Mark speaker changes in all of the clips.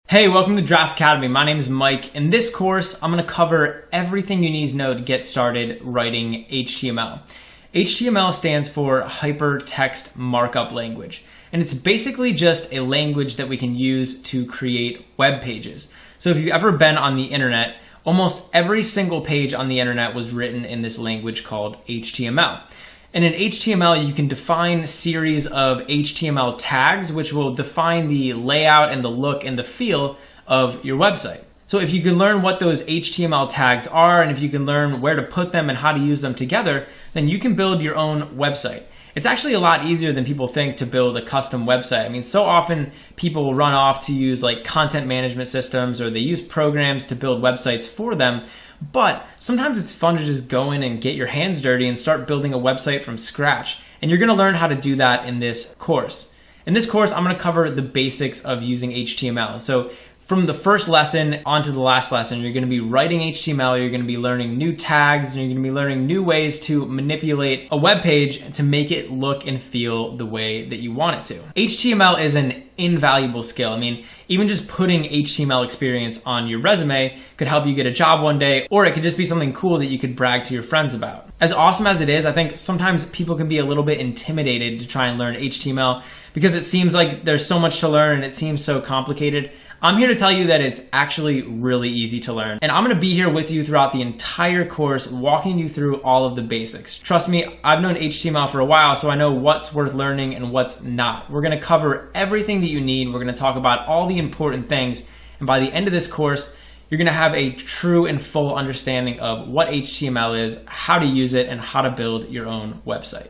Speaker 1: Hey, welcome to Draft Academy. My name is Mike. In this course, I'm going to cover everything you need to know to get started writing HTML. HTML stands for Hypertext Markup Language, and it's basically just a language that we can use to create web pages. So if you've ever been on the internet, almost every single page on the internet was written in this language called HTML. And in HTML, you can define a series of HTML tags, which will define the layout and the look and the feel of your website. So if you can learn what those HTML tags are, and if you can learn where to put them and how to use them together, then you can build your own website. It's actually a lot easier than people think to build a custom website. I mean, so often people will run off to use like content management systems, or they use programs to build websites for them. But sometimes it's fun to just go in and get your hands dirty and start building a website from scratch. And you're going to learn how to do that in this course. In this course, I'm going to cover the basics of using HTML. So from the first lesson onto the last lesson, you're going to be writing HTML, you're going to be learning new tags, and you're going to be learning new ways to manipulate a web page to make it look and feel the way that you want it to. HTML is an invaluable skill. I mean, even just putting HTML experience on your resume could help you get a job one day, or it could just be something cool that you could brag to your friends about. As awesome as it is, I think sometimes people can be a little bit intimidated to try and learn HTML because it seems like there's so much to learn and it seems so complicated. I'm here to tell you that it's actually really easy to learn. And I'm going to be here with you throughout the entire course, walking you through all of the basics. Trust me, I've known HTML for a while, so I know what's worth learning and what's not. We're going to cover everything that you need. We're going to talk about all the important things. And by the end of this course, you're going to have a true and full understanding of what HTML is, how to use it, and how to build your own website.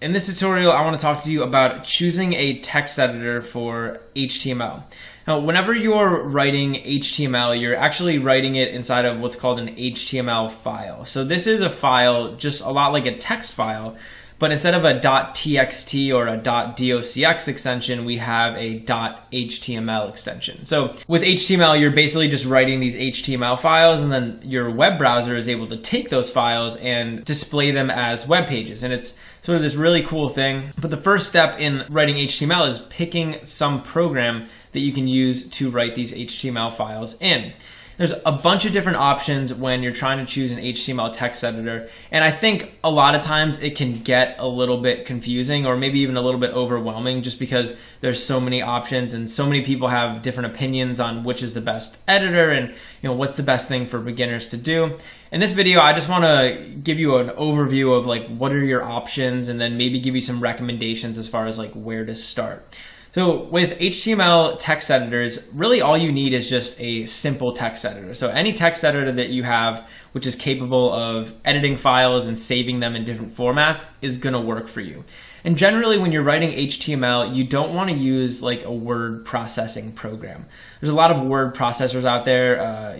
Speaker 1: In this tutorial, I want to talk to you about choosing a text editor for HTML. Now, whenever you're writing HTML, you're actually writing it inside of what's called an HTML file. So this is a file just a lot like a text file, but instead of a .txt or a .docx extension, we have a .html extension. So with HTML, you're basically just writing these HTML files, and then your web browser is able to take those files and display them as web pages. And it's sort of this really cool thing. But the first step in writing HTML is picking some program that you can use to write these HTML files in. There's a bunch of different options when you're trying to choose an HTML text editor, and I think a lot of times it can get a little bit confusing or maybe even a little bit overwhelming just because there's so many options and so many people have different opinions on which is the best editor and what's the best thing for beginners to do. In this video, I just want to give you an overview of like what are your options, and then maybe give you some recommendations as far as like where to start. So with HTML text editors, really all you need is just a simple text editor. So any text editor that you have which is capable of editing files and saving them in different formats is going to work for you. And generally when you're writing HTML, you don't want to use like a word processing program. There's a lot of word processors out there,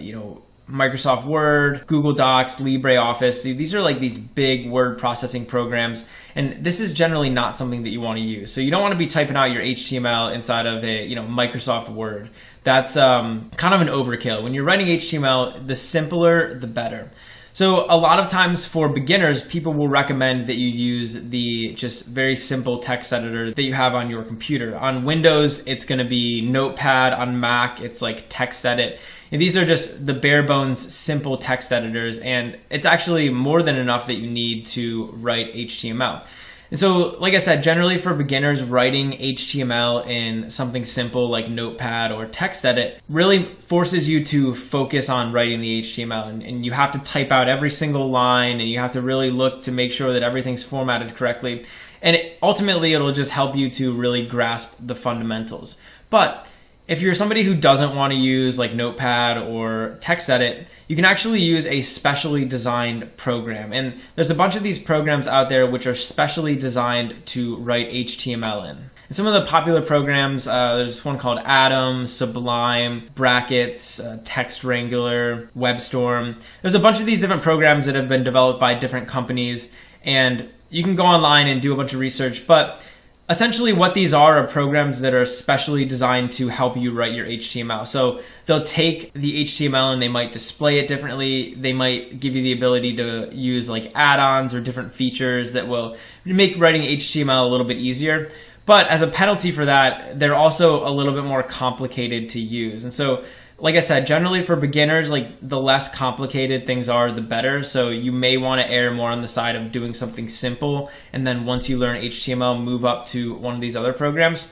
Speaker 1: Microsoft Word, Google Docs, LibreOffice. These are like these big word processing programs, and this is generally not something that you want to use. So you don't want to be typing out your HTML inside of a Microsoft Word. That's kind of an overkill. When you're writing HTML, the simpler, the better. So a lot of times for beginners, people will recommend that you use the just very simple text editor that you have on your computer. On Windows, it's going to be Notepad. On Mac, it's like TextEdit. And these are just the bare bones simple text editors, and it's actually more than enough that you need to write HTML. And so, like I said, generally for beginners, writing HTML in something simple like Notepad or TextEdit really forces you to focus on writing the HTML, and you have to type out every single line, and you have to really look to make sure that everything's formatted correctly. And ultimately, it'll just help you to really grasp the fundamentals. But if you're somebody who doesn't want to use like Notepad or TextEdit, you can actually use a specially designed program. And there's a bunch of these programs out there which are specially designed to write HTML in. And some of the popular programs, there's one called Atom, Sublime, Brackets, Text Wrangler, WebStorm. There's a bunch of these different programs that have been developed by different companies, and you can go online and do a bunch of research, but essentially what these are programs that are specially designed to help you write your HTML. So they'll take the HTML and they might display it differently. They might give you the ability to use like add-ons or different features that will make writing HTML a little bit easier. But as a penalty for that, they're also a little bit more complicated to use. And so, like I said, generally for beginners, like the less complicated things are, the better. So you may want to err more on the side of doing something simple. And then once you learn HTML, move up to one of these other programs.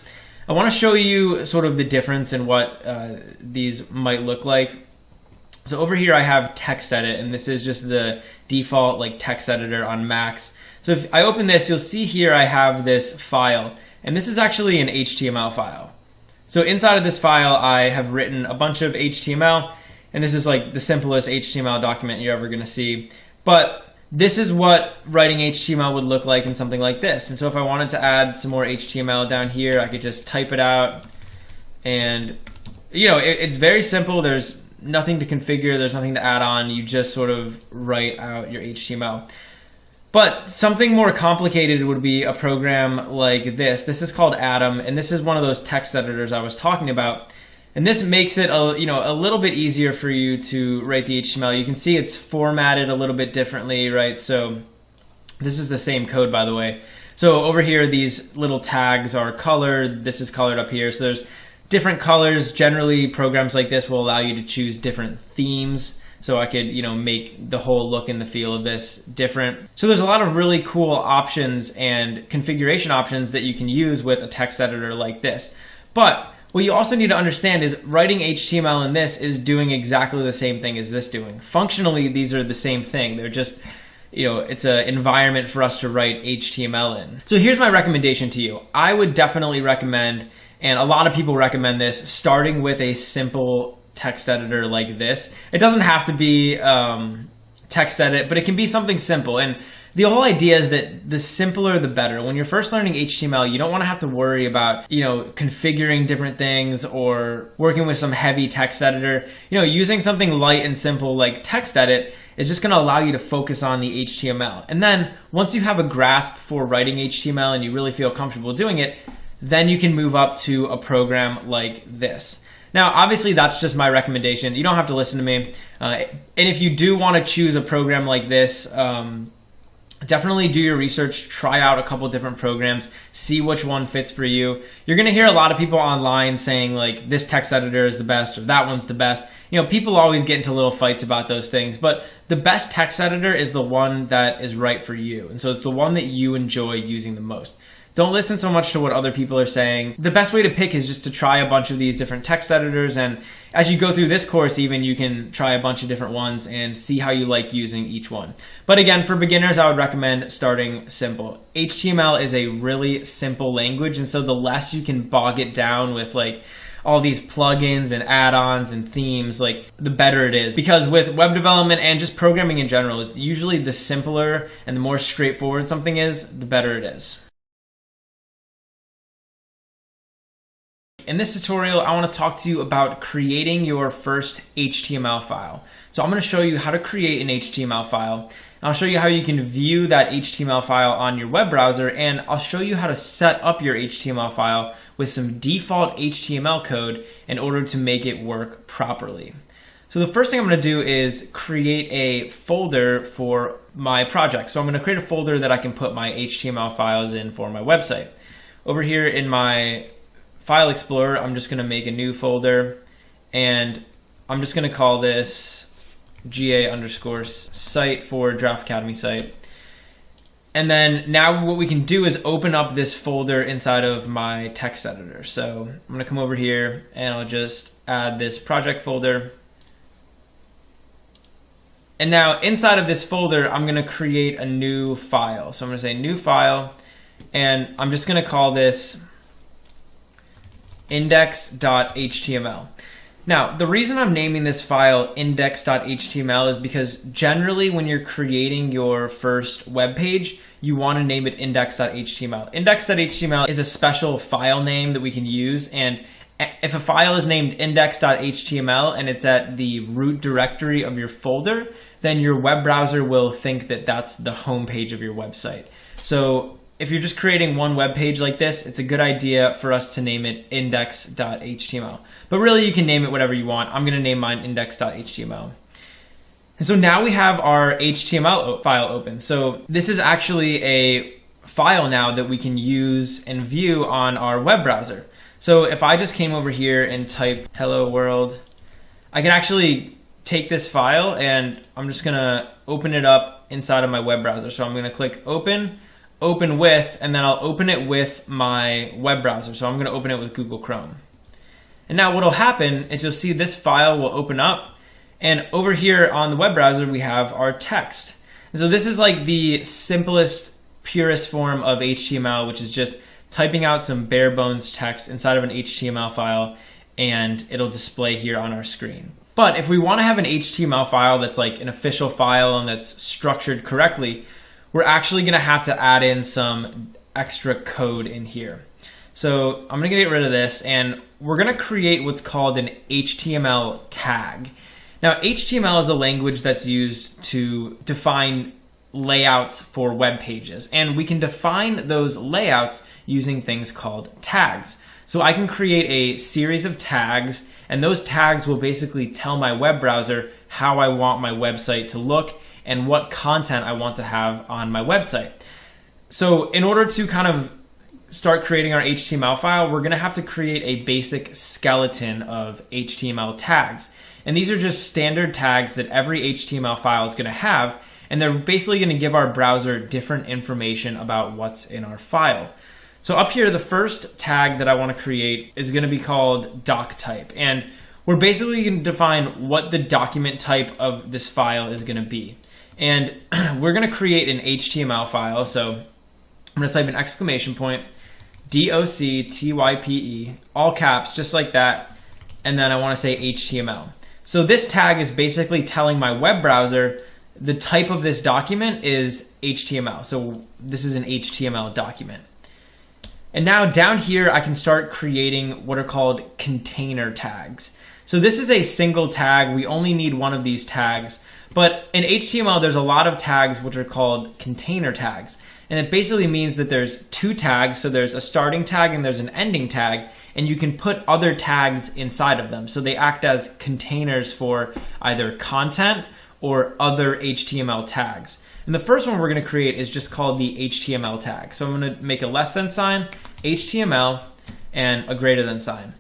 Speaker 1: I want to show you sort of the difference in what these might look like. So over here I have TextEdit, and this is just the default like text editor on Macs. So if I open this, you'll see here I have this file, and this is actually an HTML file. So inside of this file, I have written a bunch of HTML, and this is like the simplest HTML document you're ever going to see. But this is what writing HTML would look like in something like this. And so if I wanted to add some more HTML down here, I could just type it out, and it's very simple. There's nothing to configure, there's nothing to add on, you just sort of write out your HTML. But something more complicated would be a program like this. This is called Atom, and this is one of those text editors I was talking about. And this makes it a little bit easier for you to write the HTML. You can see it's formatted a little bit differently, right? So this is the same code, by the way. So over here, these little tags are colored. This is colored up here. So there's different colors. Generally, programs like this will allow you to choose different themes. So I could, make the whole look and the feel of this different. So there's a lot of really cool options and configuration options that you can use with a text editor like this. But what you also need to understand is writing HTML in this is doing exactly the same thing as this doing. Functionally, these are the same thing. They're just, it's an environment for us to write HTML in. So here's my recommendation to you. I would definitely recommend, and a lot of people recommend this, starting with a simple text editor like this. It doesn't have to be TextEdit, but it can be something simple. And the whole idea is that the simpler, the better. When you're first learning HTML, you don't want to have to worry about, configuring different things or working with some heavy text editor. Using something light and simple like TextEdit is just going to allow you to focus on the HTML. And then once you have a grasp for writing HTML and you really feel comfortable doing it, then you can move up to a program like this. Now, obviously, that's just my recommendation. You don't have to listen to me. And if you do want to choose a program like this, definitely do your research, try out a couple different programs, see which one fits for you. You're going to hear a lot of people online saying like this text editor is the best or that one's the best. People always get into little fights about those things, but the best text editor is the one that is right for you. And so it's the one that you enjoy using the most. Don't listen so much to what other people are saying. The best way to pick is just to try a bunch of these different text editors, and as you go through this course even, you can try a bunch of different ones and see how you like using each one. But again, for beginners, I would recommend starting simple. HTML is a really simple language, and so the less you can bog it down with like all these plugins and add-ons and themes, like the better it is. Because with web development and just programming in general, it's usually the simpler and the more straightforward something is, the better it is. In this tutorial, I want to talk to you about creating your first HTML file. So I'm going to show you how to create an HTML file. I'll show you how you can view that HTML file on your web browser, and I'll show you how to set up your HTML file with some default HTML code in order to make it work properly. So the first thing I'm going to do is create a folder for my project. So I'm going to create a folder that I can put my HTML files in for my website. Over here in my File Explorer, I'm just going to make a new folder, and I'm just going to call this GA_site for Draft Academy site. And then now what we can do is open up this folder inside of my text editor. So I'm going to come over here and I'll just add this project folder. And now inside of this folder, I'm going to create a new file. So I'm going to say new file, and I'm just going to call this index.html. Now, the reason I'm naming this file index.html is because generally when you're creating your first web page, you want to name it index.html. Index.html is a special file name that we can use, and if a file is named index.html and it's at the root directory of your folder, then your web browser will think that that's the home page of your website. So if you're just creating one web page like this, it's a good idea for us to name it index.html. But really, you can name it whatever you want. I'm going to name mine index.html. And so now we have our HTML file open. So this is actually a file now that we can use and view on our web browser. So if I just came over here and typed hello world, I can actually take this file and I'm just gonna open it up inside of my web browser. So I'm gonna click open, open with, and then I'll open it with my web browser. So I'm gonna open it with Google Chrome. And now what'll happen is you'll see this file will open up, and over here on the web browser we have our text. And so this is like the simplest, purest form of HTML, which is just typing out some bare bones text inside of an HTML file, and it'll display here on our screen. But if we want to have an HTML file that's like an official file and that's structured correctly, we're actually going to have to add in some extra code in here. So I'm going to get rid of this, and we're going to create what's called an HTML tag. Now, HTML is a language that's used to define layouts for web pages, and we can define those layouts using things called tags. So I can create a series of tags, and those tags will basically tell my web browser how I want my website to look and what content I want to have on my website. So in order to kind of start creating our HTML file, we're going to have to create a basic skeleton of HTML tags. And these are just standard tags that every HTML file is going to have, and they're basically going to give our browser different information about what's in our file. So up here, the first tag that I want to create is going to be called doc type, and we're basically going to define what the document type of this file is going to be. And we're going to create an HTML file, so I'm going to type an exclamation point, DOCTYPE, all caps, just like that, and then I want to say HTML. So this tag is basically telling my web browser the type of this document is HTML. So this is an HTML document. And now down here, I can start creating what are called container tags. So this is a single tag. We only need one of these tags. But in HTML, there's a lot of tags which are called container tags. And it basically means that there's two tags. So there's a starting tag and there's an ending tag. And you can put other tags inside of them. So they act as containers for either content or other HTML tags. And the first one we're going to create is just called the HTML tag. So I'm going to make a less than sign, HTML, and a greater than sign.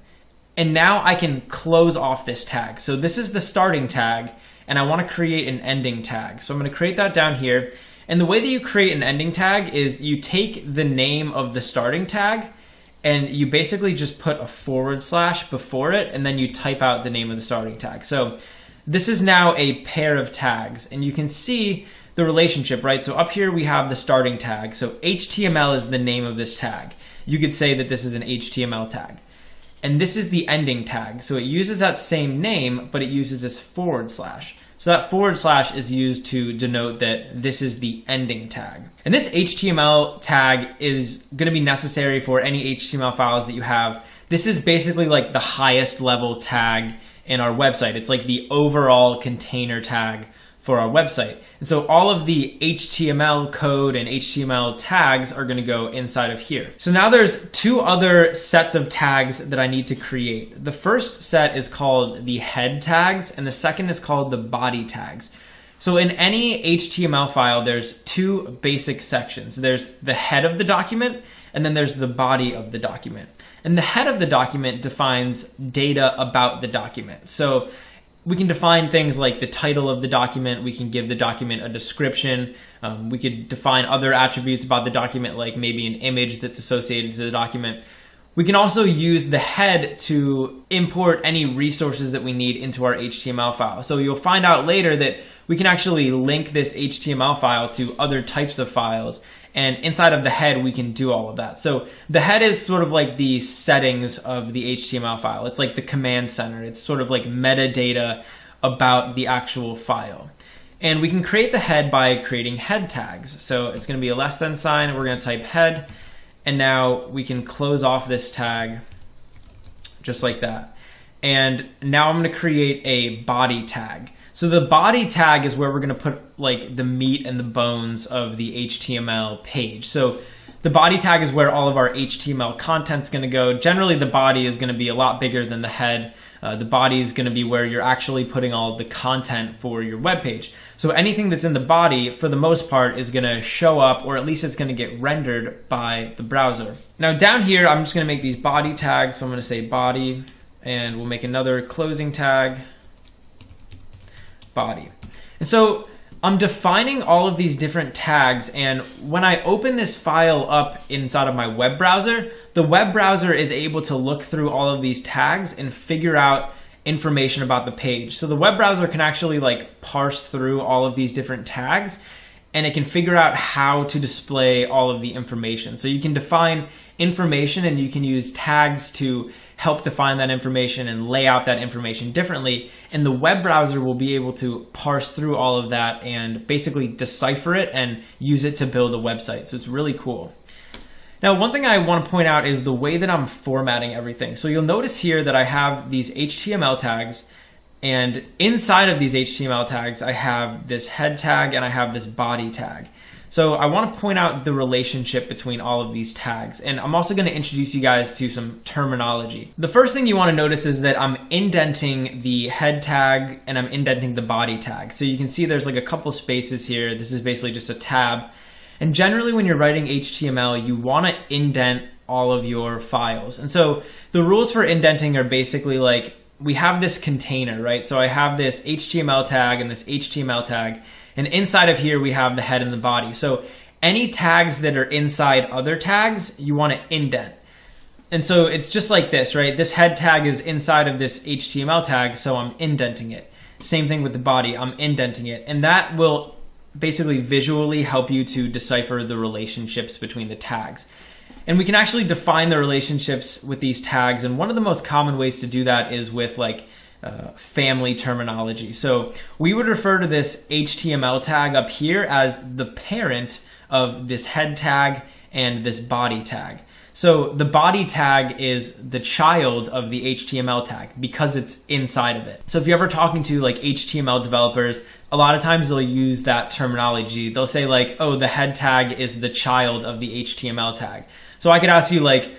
Speaker 1: And now I can close off this tag. So this is the starting tag, and I want to create an ending tag. So I'm going to create that down here. And the way that you create an ending tag is you take the name of the starting tag, and you basically just put a / before it, and then you type out the name of the starting tag. So this is now a pair of tags, and you can see the relationship, right? So up here we have the starting tag. So HTML is the name of this tag. You could say that this is an HTML tag. And this is the ending tag. So it uses that same name, but it uses this /. So that / is used to denote that this is the ending tag. And this HTML tag is going to be necessary for any HTML files that you have. This is basically like the highest level tag in our website. It's like the overall container tag for our website. And so all of the HTML code and HTML tags are going to go inside of here. So now there's two other sets of tags that I need to create. The first set is called the head tags, and the second is called the body tags. So in any HTML file, there's two basic sections. There's the head of the document, and then there's the body of the document. And the head of the document defines data about the document. So we can define things like the title of the document. We can give the document a description. We could define other attributes about the document, like maybe an image that's associated to the document. We can also use the head to import any resources that we need into our HTML file. So you'll find out later that we can actually link this HTML file to other types of files. And inside of the head, we can do all of that. So the head is sort of like the settings of the HTML file. It's like the command center. It's sort of like metadata about the actual file. And we can create the head by creating head tags. So it's going to be a less than sign, and we're going to type head. And now we can close off this tag just like that. And now I'm going to create a body tag. So the body tag is where we're going to put like the meat and the bones of the HTML page. So The body tag is where all of our HTML content's going to go. Generally, the body is going to be a lot bigger than the head. The body is going to be where you're actually putting all of the content for your web page. So anything that's in the body, for the most part, is going to show up, or at least it's going to get rendered by the browser. Now down here, I'm just going to make these body tags. So I'm going to say body, and we'll make another closing tag, body. And so I'm defining all of these different tags, and when I open this file up inside of my web browser, the web browser is able to look through all of these tags and figure out information about the page. So the web browser can actually like parse through all of these different tags, and it can figure out how to display all of the information. So you can define information, and you can use tags to help define that information and lay out that information differently. And the web browser will be able to parse through all of that and basically decipher it and use it to build a website. So it's really cool. Now, one thing I want to point out is the way that I'm formatting everything. So you'll notice here that I have these HTML tags, and inside of these HTML tags, I have this head tag and I have this body tag. So I want to point out the relationship between all of these tags, and I'm also going to introduce you guys to some terminology. The first thing you want to notice is that I'm indenting the head tag and I'm indenting the body tag. So you can see there's like a couple spaces here. This is basically just a tab. And generally when you're writing HTML, you want to indent all of your files. And so the rules for indenting are basically like, we have this container, right? So I have this HTML tag and this HTML tag. And inside of here, we have the head and the body. So any tags that are inside other tags, you want to indent. And so it's just like this, right? This head tag is inside of this HTML tag, so I'm indenting it. Same thing with the body, I'm indenting it. And that will basically visually help you to decipher the relationships between the tags. And we can actually define the relationships with these tags. And one of the most common ways to do that is with like family terminology. So we would refer to this HTML tag up here as the parent of this head tag and this body tag. So the body tag is the child of the HTML tag because it's inside of it. So if you're ever talking to like HTML developers, a lot of times they'll use that terminology. They'll say like, oh, the head tag is the child of the HTML tag. So I could ask you like,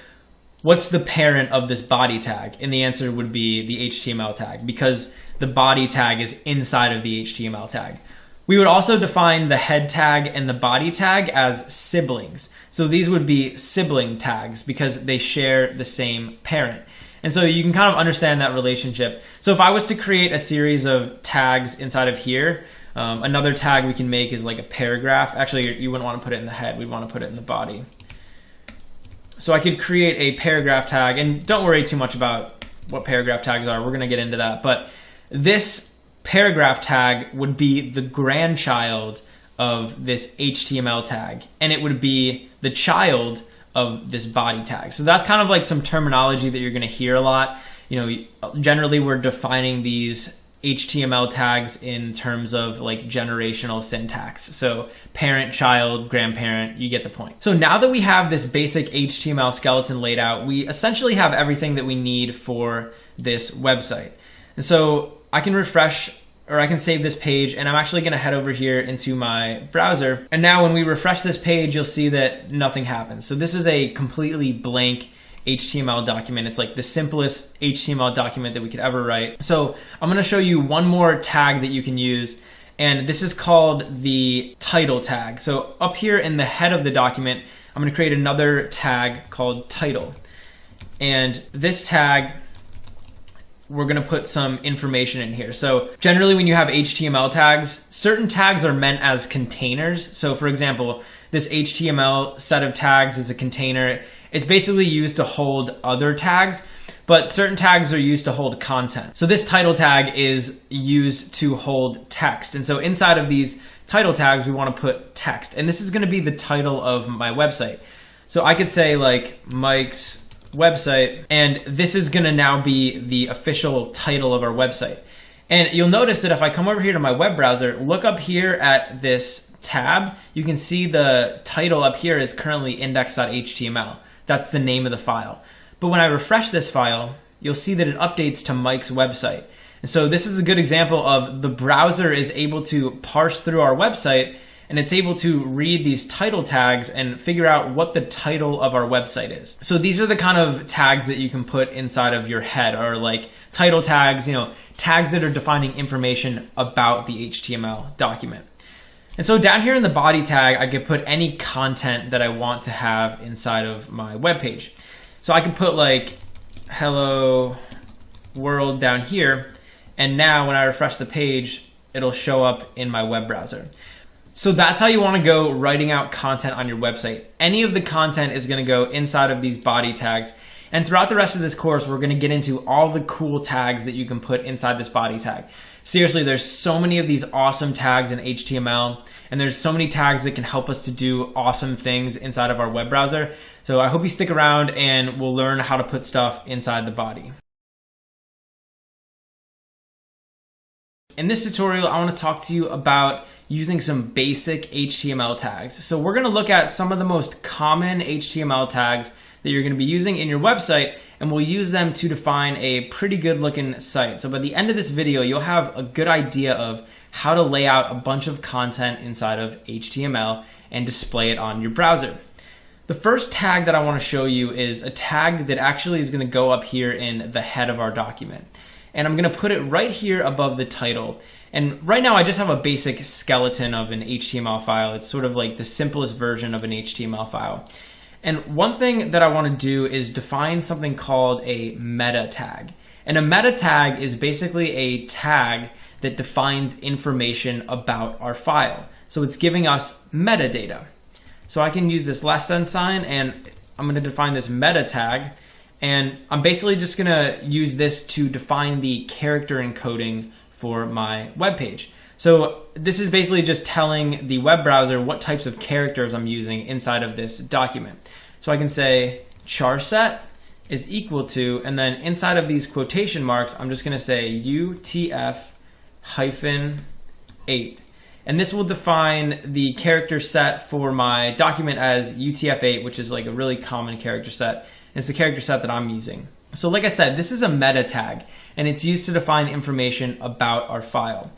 Speaker 1: what's the parent of this body tag? And the answer would be the HTML tag, because the body tag is inside of the HTML tag. We would also define the head tag and the body tag as siblings. So these would be sibling tags because they share the same parent. And so you can kind of understand that relationship. So if I was to create a series of tags inside of here, another tag we can make is like a paragraph. Actually, you wouldn't want to put it in the head. We'd want to put it in the body. So I could create a paragraph tag, and don't worry too much about what paragraph tags are. We're going to get into that. But this paragraph tag would be the grandchild of this HTML tag, and it would be the child of this body tag. So that's kind of like some terminology that you're going to hear a lot. You know, generally we're defining these HTML tags in terms of like generational syntax. So parent, child, grandparent, you get the point. So now that we have this basic HTML skeleton laid out, we essentially have everything that we need for this website. And so I can refresh, or I can save this page, and I'm actually going to head over here into my browser. And now when we refresh this page, you'll see that nothing happens. So this is a completely blank HTML document. It's like the simplest HTML document that we could ever write. So I'm going to show you one more tag that you can use, and this is called the title tag. So up here in the head of the document, I'm going to create another tag called title. And this tag, we're going to put some information in here. So generally when you have HTML tags, certain tags are meant as containers. So for example, this HTML set of tags is a container. It's basically used to hold other tags, but certain tags are used to hold content. So this title tag is used to hold text. And so inside of these title tags, we want to put text. And this is going to be the title of my website. So I could say like Mike's website, and this is going to now be the official title of our website. And you'll notice that if I come over here to my web browser, look up here at this tab, you can see the title up here is currently index.html. That's the name of the file. But when I refresh this file, you'll see that it updates to Mike's website. And so this is a good example of the browser is able to parse through our website and it's able to read these title tags and figure out what the title of our website is. So these are the kind of tags that you can put inside of your head, or like title tags, tags that are defining information about the HTML document. And so down here in the body tag, I could put any content that I want to have inside of my web page. So I could put like hello world down here, and now when I refresh the page, it'll show up in my web browser. So that's how you want to go writing out content on your website. Any of the content is going to go inside of these body tags. And throughout the rest of this course, we're going to get into all the cool tags that you can put inside this body tag. Seriously, there's so many of these awesome tags in HTML, and there's so many tags that can help us to do awesome things inside of our web browser. So I hope you stick around and we'll learn how to put stuff inside the body. In this tutorial, I want to talk to you about using some basic HTML tags. So we're going to look at some of the most common HTML tags that you're going to be using in your website, and we'll use them to define a pretty good looking site. So by the end of this video, you'll have a good idea of how to lay out a bunch of content inside of HTML and display it on your browser. The first tag that I want to show you is a tag that actually is going to go up here in the head of our document. And I'm going to put it right here above the title. And right now I just have a basic skeleton of an HTML file. It's sort of like the simplest version of an HTML file. And one thing that I want to do is define something called a meta tag. And a meta tag is basically a tag that defines information about our file. So it's giving us metadata. So I can use this less than sign, and I'm going to define this meta tag. And I'm basically just going to use this to define the character encoding for my web page. So this is basically just telling the web browser what types of characters I'm using inside of this document. So I can say char set is equal to, and then inside of these quotation marks, I'm just going to say UTF-8. And this will define the character set for my document as UTF-8, which is like a really common character set. It's the character set that I'm using. So like I said, this is a meta tag, and it's used to define information about our file.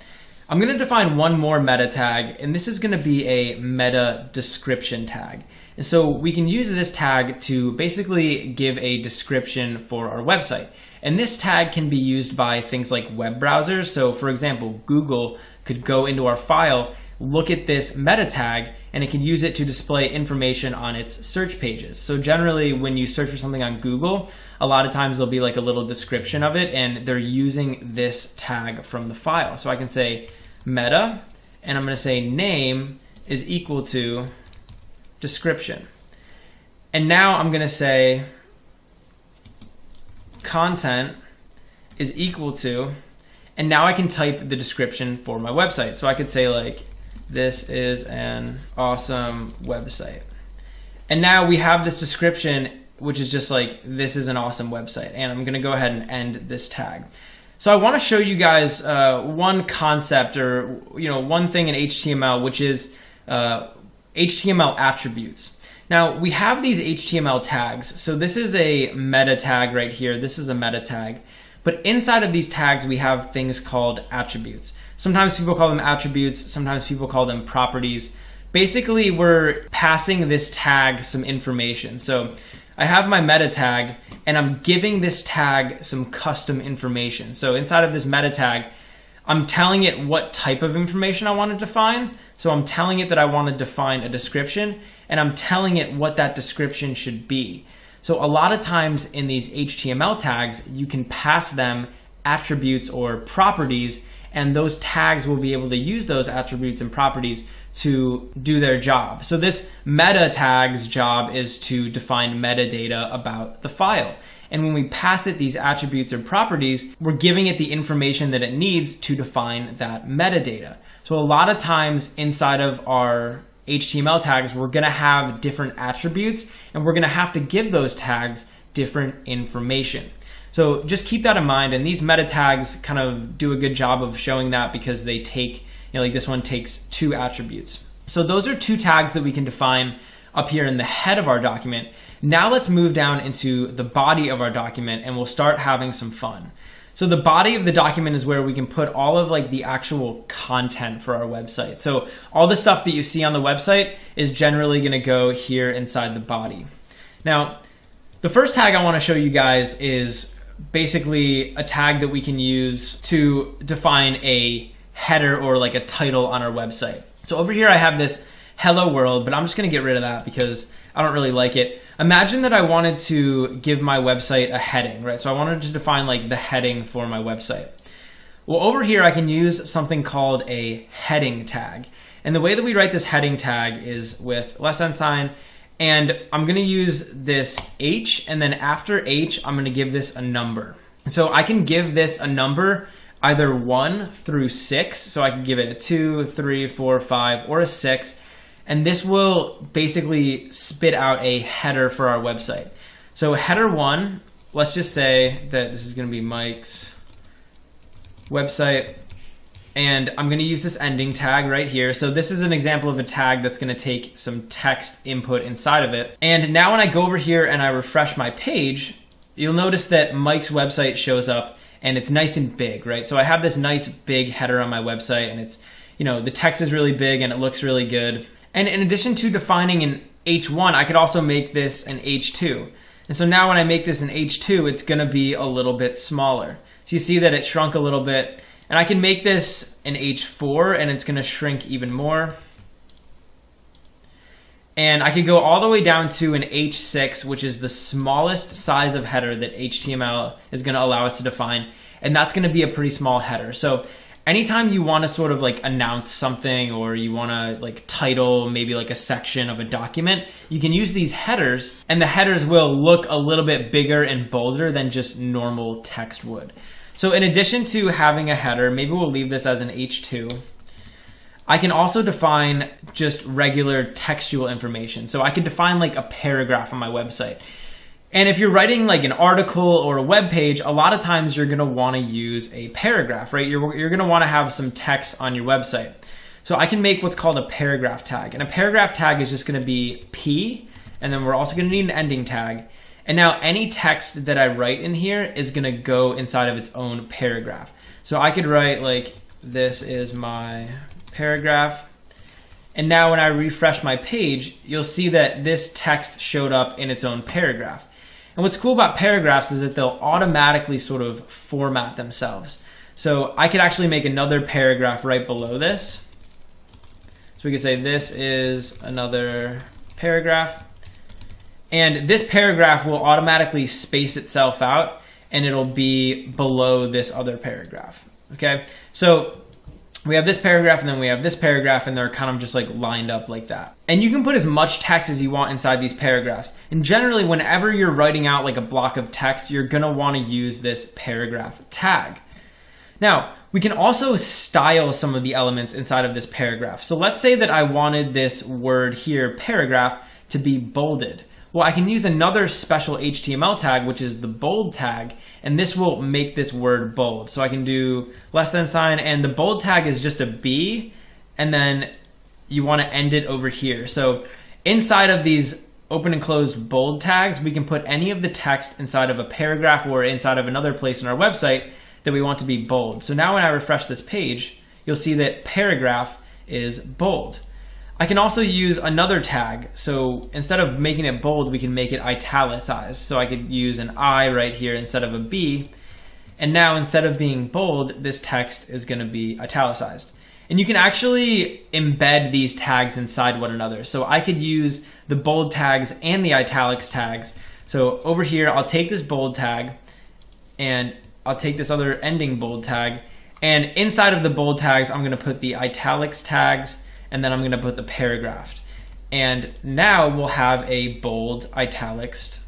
Speaker 1: I'm going to define one more meta tag, and this is going to be a meta description tag. And so we can use this tag to basically give a description for our website. And this tag can be used by things like web browsers. So for example, Google could go into our file, look at this meta tag, and it can use it to display information on its search pages. So generally when you search for something on Google, a lot of times there'll be like a little description of it, and they're using this tag from the file. So I can say meta, and I'm going to say name is equal to description. And now I'm going to say content is equal to, and now I can type the description for my website. So I could say like, this is an awesome website. And now we have this description, which is just like, this is an awesome website. And I'm going to go ahead and end this tag. So I want to show you guys one concept, or one thing in HTML, which is HTML attributes. Now we have these HTML tags. So this is a meta tag right here. This is a meta tag. But inside of these tags, we have things called attributes. Sometimes people call them attributes, sometimes people call them properties. Basically, we're passing this tag some information. So I have my meta tag, and I'm giving this tag some custom information. So inside of this meta tag, I'm telling it what type of information I want to define. So I'm telling it that I want to define a description, and I'm telling it what that description should be. So a lot of times in these HTML tags, you can pass them attributes or properties, and those tags will be able to use those attributes and properties to do their job. So this meta tag's job is to define metadata about the file. And when we pass it these attributes or properties, we're giving it the information that it needs to define that metadata. So a lot of times inside of our HTML tags, we're going to have different attributes, and we're going to have to give those tags different information. So just keep that in mind, and these meta tags kind of do a good job of showing that, because they take, like this one takes 2 attributes. So those are 2 tags that we can define up here in the head of our document. Now let's move down into the body of our document, and we'll start having some fun. So the body of the document is where we can put all of like the actual content for our website. So all the stuff that you see on the website is generally going to go here inside the body. Now, the first tag I want to show you guys is basically a tag that we can use to define a header or like a title on our website. So over here I have this hello world, but I'm just going to get rid of that because I don't really like it. Imagine that I wanted to give my website a heading, right? So I wanted to define like the heading for my website. Well, over here I can use something called a heading tag. And the way that we write this heading tag is with $sign, and I'm going to use this H, and then after H, I'm going to give this a number. So I can give this a number either 1 through 6. So I can give it a 2, 3, 4, 5, or a 6. And this will basically spit out a header for our website. So header 1, let's just say that this is going to be Mike's website. And I'm going to use this ending tag right here. So this is an example of a tag that's going to take some text input inside of it. And now when I go over here and I refresh my page, you'll notice that Mike's website shows up and it's nice and big, right? So I have this nice big header on my website, and it's, the text is really big and it looks really good. And in addition to defining an H1, I could also make this an H2. And so now when I make this an H2, it's going to be a little bit smaller. So you see that it shrunk a little bit. And I can make this an H4, and it's going to shrink even more. And I could go all the way down to an H6, which is the smallest size of header that HTML is going to allow us to define. And that's going to be a pretty small header. So anytime you want to sort of like announce something, or you want to like title maybe like a section of a document, you can use these headers, and the headers will look a little bit bigger and bolder than just normal text would. So in addition to having a header, maybe we'll leave this as an H2. I can also define just regular textual information. So I could define like a paragraph on my website. And if you're writing like an article or a web page, a lot of times you're going to want to use a paragraph, right? You're going to want to have some text on your website. So I can make what's called a paragraph tag. And a paragraph tag is just going to be P, and then we're also going to need an ending tag. And now any text that I write in here is going to go inside of its own paragraph. So I could write like, this is my paragraph. And now when I refresh my page, you'll see that this text showed up in its own paragraph. And what's cool about paragraphs is that they'll automatically sort of format themselves. So I could actually make another paragraph right below this. So we could say this is another paragraph. And this paragraph will automatically space itself out, and it'll be below this other paragraph. Okay, so we have this paragraph, and then we have this paragraph, and they're kind of just like lined up like that. And you can put as much text as you want inside these paragraphs. And generally, whenever you're writing out like a block of text, you're gonna want to use this paragraph tag. Now, we can also style some of the elements inside of this paragraph. So let's say that I wanted this word here, paragraph, to be bolded. Well, I can use another special HTML tag, which is the bold tag, and this will make this word bold. So I can do $sign, and the bold tag is just a B, and then you want to end it over here. So inside of these open and closed bold tags, we can put any of the text inside of a paragraph or inside of another place in our website that we want to be bold. So now when I refresh this page, you'll see that paragraph is bold. I can also use another tag. So instead of making it bold, we can make it italicized. So I could use an I right here instead of a B. And now instead of being bold, this text is going to be italicized. And you can actually embed these tags inside one another. So I could use the bold tags and the italics tags. So over here, I'll take this bold tag, and I'll take this other ending bold tag. And inside of the bold tags, I'm going to put the italics tags, and then I'm going to put the paragraph. And now we'll have a bold italics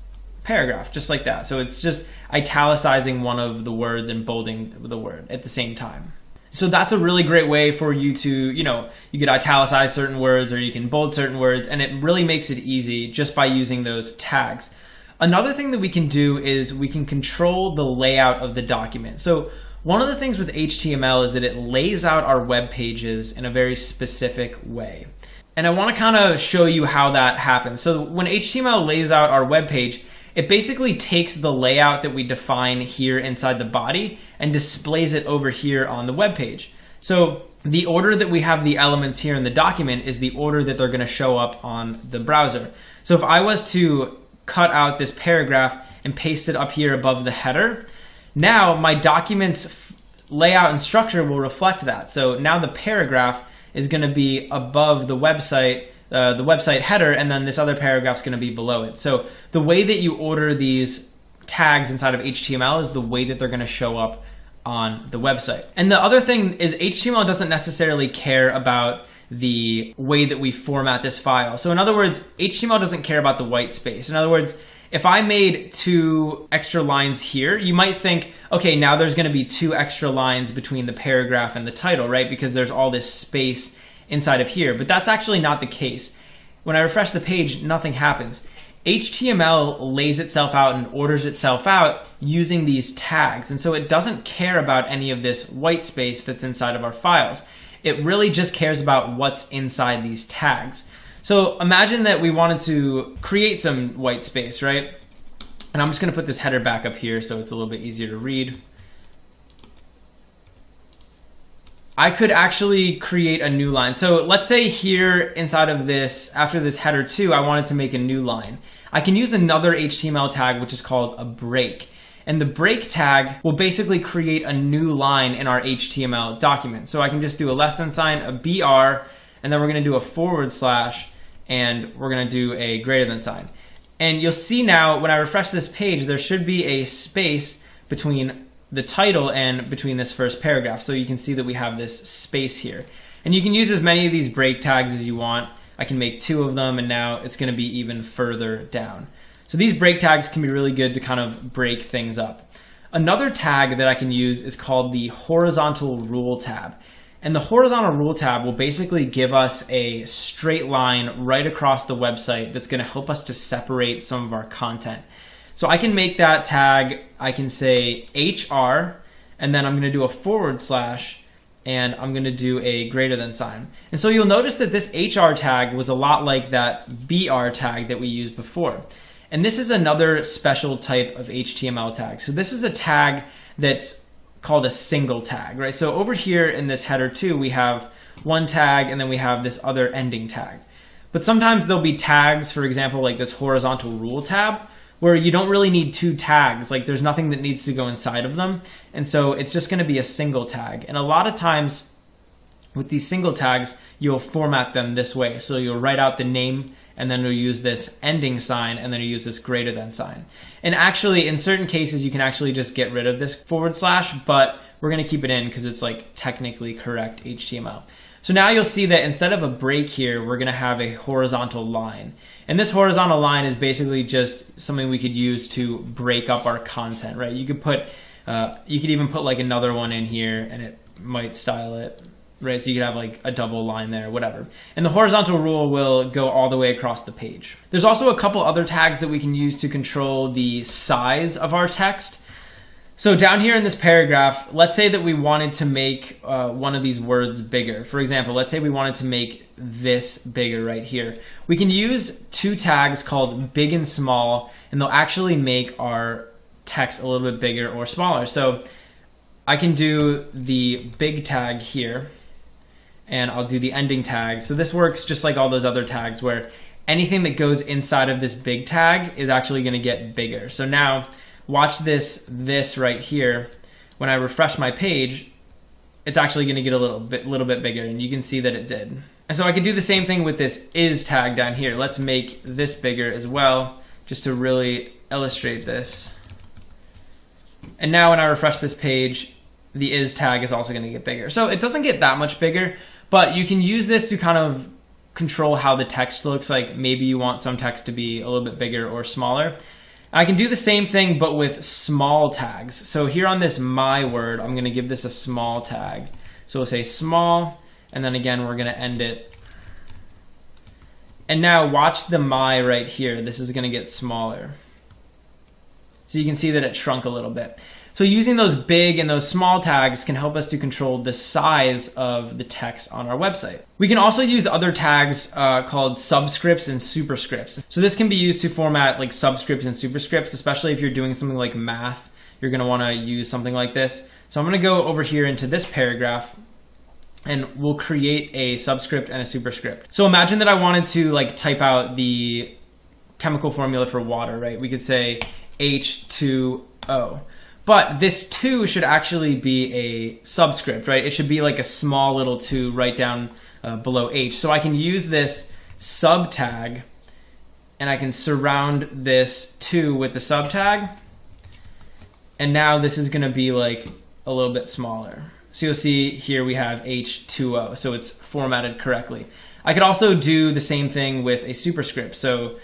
Speaker 1: paragraph, just like that. So it's just italicizing one of the words and bolding the word at the same time. So that's a really great way for you to, you could italicize certain words or you can bold certain words, and it really makes it easy just by using those tags. Another thing that we can do is we can control the layout of the document. So one of the things with HTML is that it lays out our web pages in a very specific way. And I want to kind of show you how that happens. So when HTML lays out our web page, it basically takes the layout that we define here inside the body and displays it over here on the web page. So the order that we have the elements here in the document is the order that they're going to show up on the browser. So if I was to cut out this paragraph and paste it up here above the header, now my document's layout and structure will reflect that. So now the paragraph is going to be above the website header, and then this other paragraph is going to be below it. So the way that you order these tags inside of HTML is the way that they're going to show up on the website. And the other thing is HTML doesn't necessarily care about the way that we format this file. So in other words, HTML doesn't care about the white space. In other words, if I made 2 extra lines here, you might think, okay, now there's going to be 2 extra lines between the paragraph and the title, right? Because there's all this space inside of here. But that's actually not the case. When I refresh the page, nothing happens. HTML lays itself out and orders itself out using these tags. And so it doesn't care about any of this white space that's inside of our files. It really just cares about what's inside these tags. So imagine that we wanted to create some white space, right? And I'm just going to put this header back up here so it's a little bit easier to read. I could actually create a new line. So let's say here inside of this, after this header 2, I wanted to make a new line. I can use another HTML tag, which is called a break. And the break tag will basically create a new line in our HTML document. So I can just do a less than sign, a BR, and then we're going to do a /, and we're going to do a greater than sign. And you'll see now when I refresh this page, there should be a space between the title and between this first paragraph. So you can see that we have this space here. And you can use as many of these break tags as you want. I can make 2 of them, and now it's going to be even further down. So these break tags can be really good to kind of break things up. Another tag that I can use is called the horizontal rule tab. And the horizontal rule tab will basically give us a straight line right across the website that's going to help us to separate some of our content. So I can make that tag, I can say HR, and then I'm going to do a /, and I'm going to do a greater than sign. And so you'll notice that this HR tag was a lot like that BR tag that we used before. And this is another special type of HTML tag. So this is a tag that's called a single tag, right? So over here in this header 2, we have one tag, and then we have this other ending tag. But sometimes there'll be tags, for example, like this horizontal rule tab, where you don't really need 2 tags. Like there's nothing that needs to go inside of them. And so it's just going to be a single tag. And a lot of times with these single tags, you'll format them this way. So you'll write out the name, and then you'll use this ending sign, and then you'll use this greater than sign. And actually, in certain cases, you can actually just get rid of this /, but we're going to keep it in because it's like technically correct HTML. So now you'll see that instead of a break here, we're going to have a horizontal line. And this horizontal line is basically just something we could use to break up our content, right? You could even put like another one in here, and it might style it, right? So you could have like a double line there, whatever. And the horizontal rule will go all the way across the page. There's also a couple other tags that we can use to control the size of our text. So down here in this paragraph, let's say that we wanted to make one of these words bigger. For example, let's say we wanted to make this bigger right here. We can use 2 tags called big and small, and they'll actually make our text a little bit bigger or smaller. So I can do the big tag here, and I'll do the ending tag. So this works just like all those other tags where anything that goes inside of this big tag is actually going to get bigger. So now watch this right here. When I refresh my page, it's actually going to get a little bit bigger, and you can see that it did. And so I could do the same thing with this is tag down here. Let's make this bigger as well, just to really illustrate this. And now when I refresh this page, the is tag is also going to get bigger. So it doesn't get that much bigger, but you can use this to kind of control how the text looks. Like maybe you want some text to be a little bit bigger or smaller. I can do the same thing, but with small tags. So here on this my word, I'm going to give this a small tag. So we'll say small, and then again, we're going to end it. And now watch the my right here. This is going to get smaller. So you can see that it shrunk a little bit. So using those big and those small tags can help us to control the size of the text on our website. We can also use other tags called subscripts and superscripts. So this can be used to format like subscripts and superscripts, especially if you're doing something like math. You're going to want to use something like this. So I'm going to go over here into this paragraph and we'll create a subscript and a superscript. So imagine that I wanted to like type out the chemical formula for water, right? We could say H2O. But this 2 should actually be a subscript, right? It should be like a small little 2 right down below H. So I can use this sub tag and I can surround this 2 with the sub tag. And now this is gonna be like a little bit smaller. So you'll see here we have H2O, so it's formatted correctly. I could also do the same thing with a superscript. So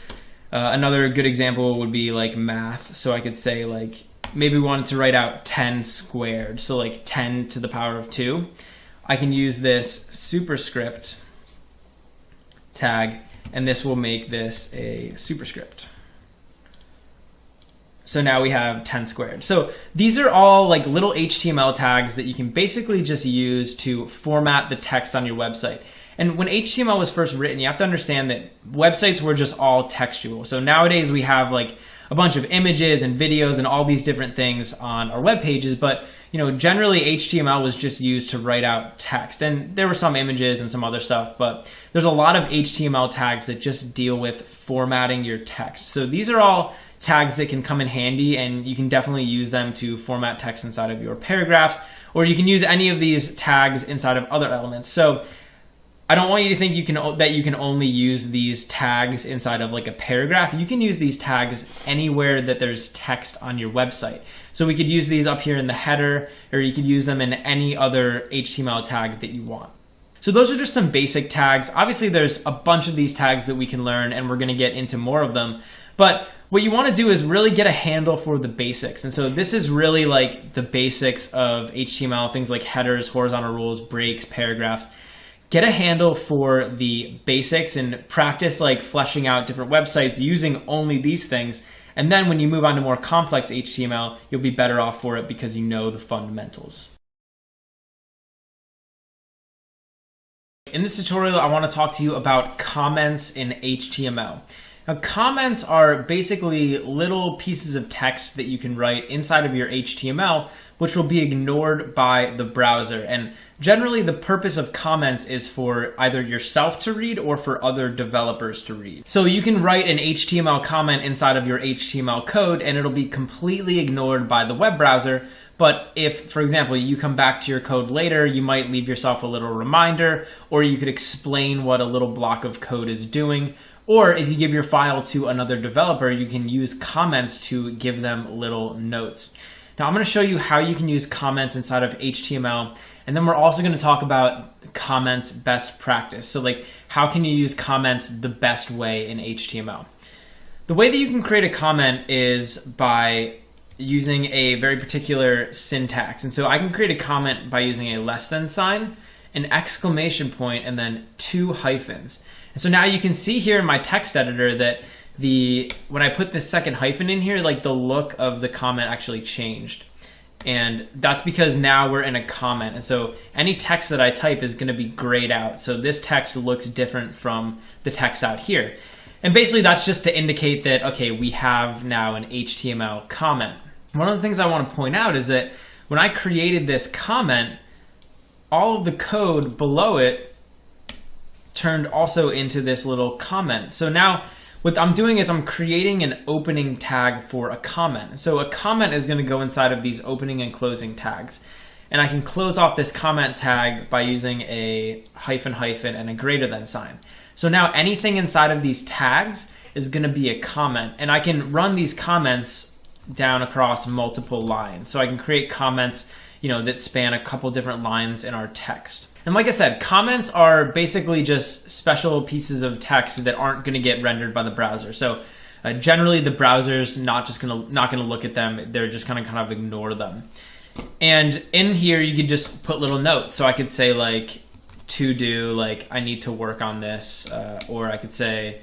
Speaker 1: another good example would be like math. So I could say like, maybe we wanted to write out 10 squared, so like 10 to the power of 2. I can use this superscript tag, and this will make this a superscript. So now we have 10 squared. So these are all like little HTML tags that you can basically just use to format the text on your website. And when HTML was first written, you have to understand that websites were just all textual. So nowadays we have like a bunch of images and videos and all these different things on our web pages, but generally HTML was just used to write out text. And there were some images and some other stuff, but there's a lot of HTML tags that just deal with formatting your text. So these are all tags that can come in handy, and you can definitely use them to format text inside of your paragraphs, or you can use any of these tags inside of other elements. So I don't want you to think that you can only use these tags inside of like a paragraph. You can use these tags anywhere that there's text on your website. So we could use these up here in the header, or you could use them in any other HTML tag that you want. So those are just some basic tags. Obviously there's a bunch of these tags that we can learn, and we're gonna get into more of them. But what you wanna do is really get a handle for the basics. And so this is really like the basics of HTML, things like headers, horizontal rules, breaks, paragraphs. Get a handle for the basics and practice like fleshing out different websites using only these things. And then when you move on to more complex HTML, you'll be better off for it because you know the fundamentals. In this tutorial, I want to talk to you about comments in HTML. Now, comments are basically little pieces of text that you can write inside of your HTML, which will be ignored by the browser. And generally, the purpose of comments is for either yourself to read or for other developers to read. So you can write an HTML comment inside of your HTML code, and it'll be completely ignored by the web browser. But if, for example, you come back to your code later, you might leave yourself a little reminder, or you could explain what a little block of code is doing. Or if you give your file to another developer, you can use comments to give them little notes. Now I'm going to show you how you can use comments inside of HTML, and then we're also going to talk about comments best practice. So like, how can you use comments the best way in HTML? The way that you can create a comment is by using a very particular syntax. And so I can create a comment by using a less than sign, an exclamation point, and then 2 hyphens. And so now you can see here in my text editor that when I put this second hyphen in here, like the look of the comment actually changed. And that's because now we're in a comment. And so any text that I type is going to be grayed out. So this text looks different from the text out here. And basically that's just to indicate that, okay, we have now an HTML comment. One of the things I want to point out is that when I created this comment, all of the code below it turned also into this little comment. So now what I'm doing is I'm creating an opening tag for a comment. So a comment is going to go inside of these opening and closing tags. And I can close off this comment tag by using a hyphen hyphen and a greater than sign. So now anything inside of these tags is going to be a comment. And I can run these comments down across multiple lines. So I can create comments, that span a couple different lines in our text. And like I said, comments are basically just special pieces of text that aren't going to get rendered by the browser. So generally the browser's not going to look at them. They're just going to kind of ignore them. And in here you could just put little notes. So I could say like to do, like I need to work on this, or I could say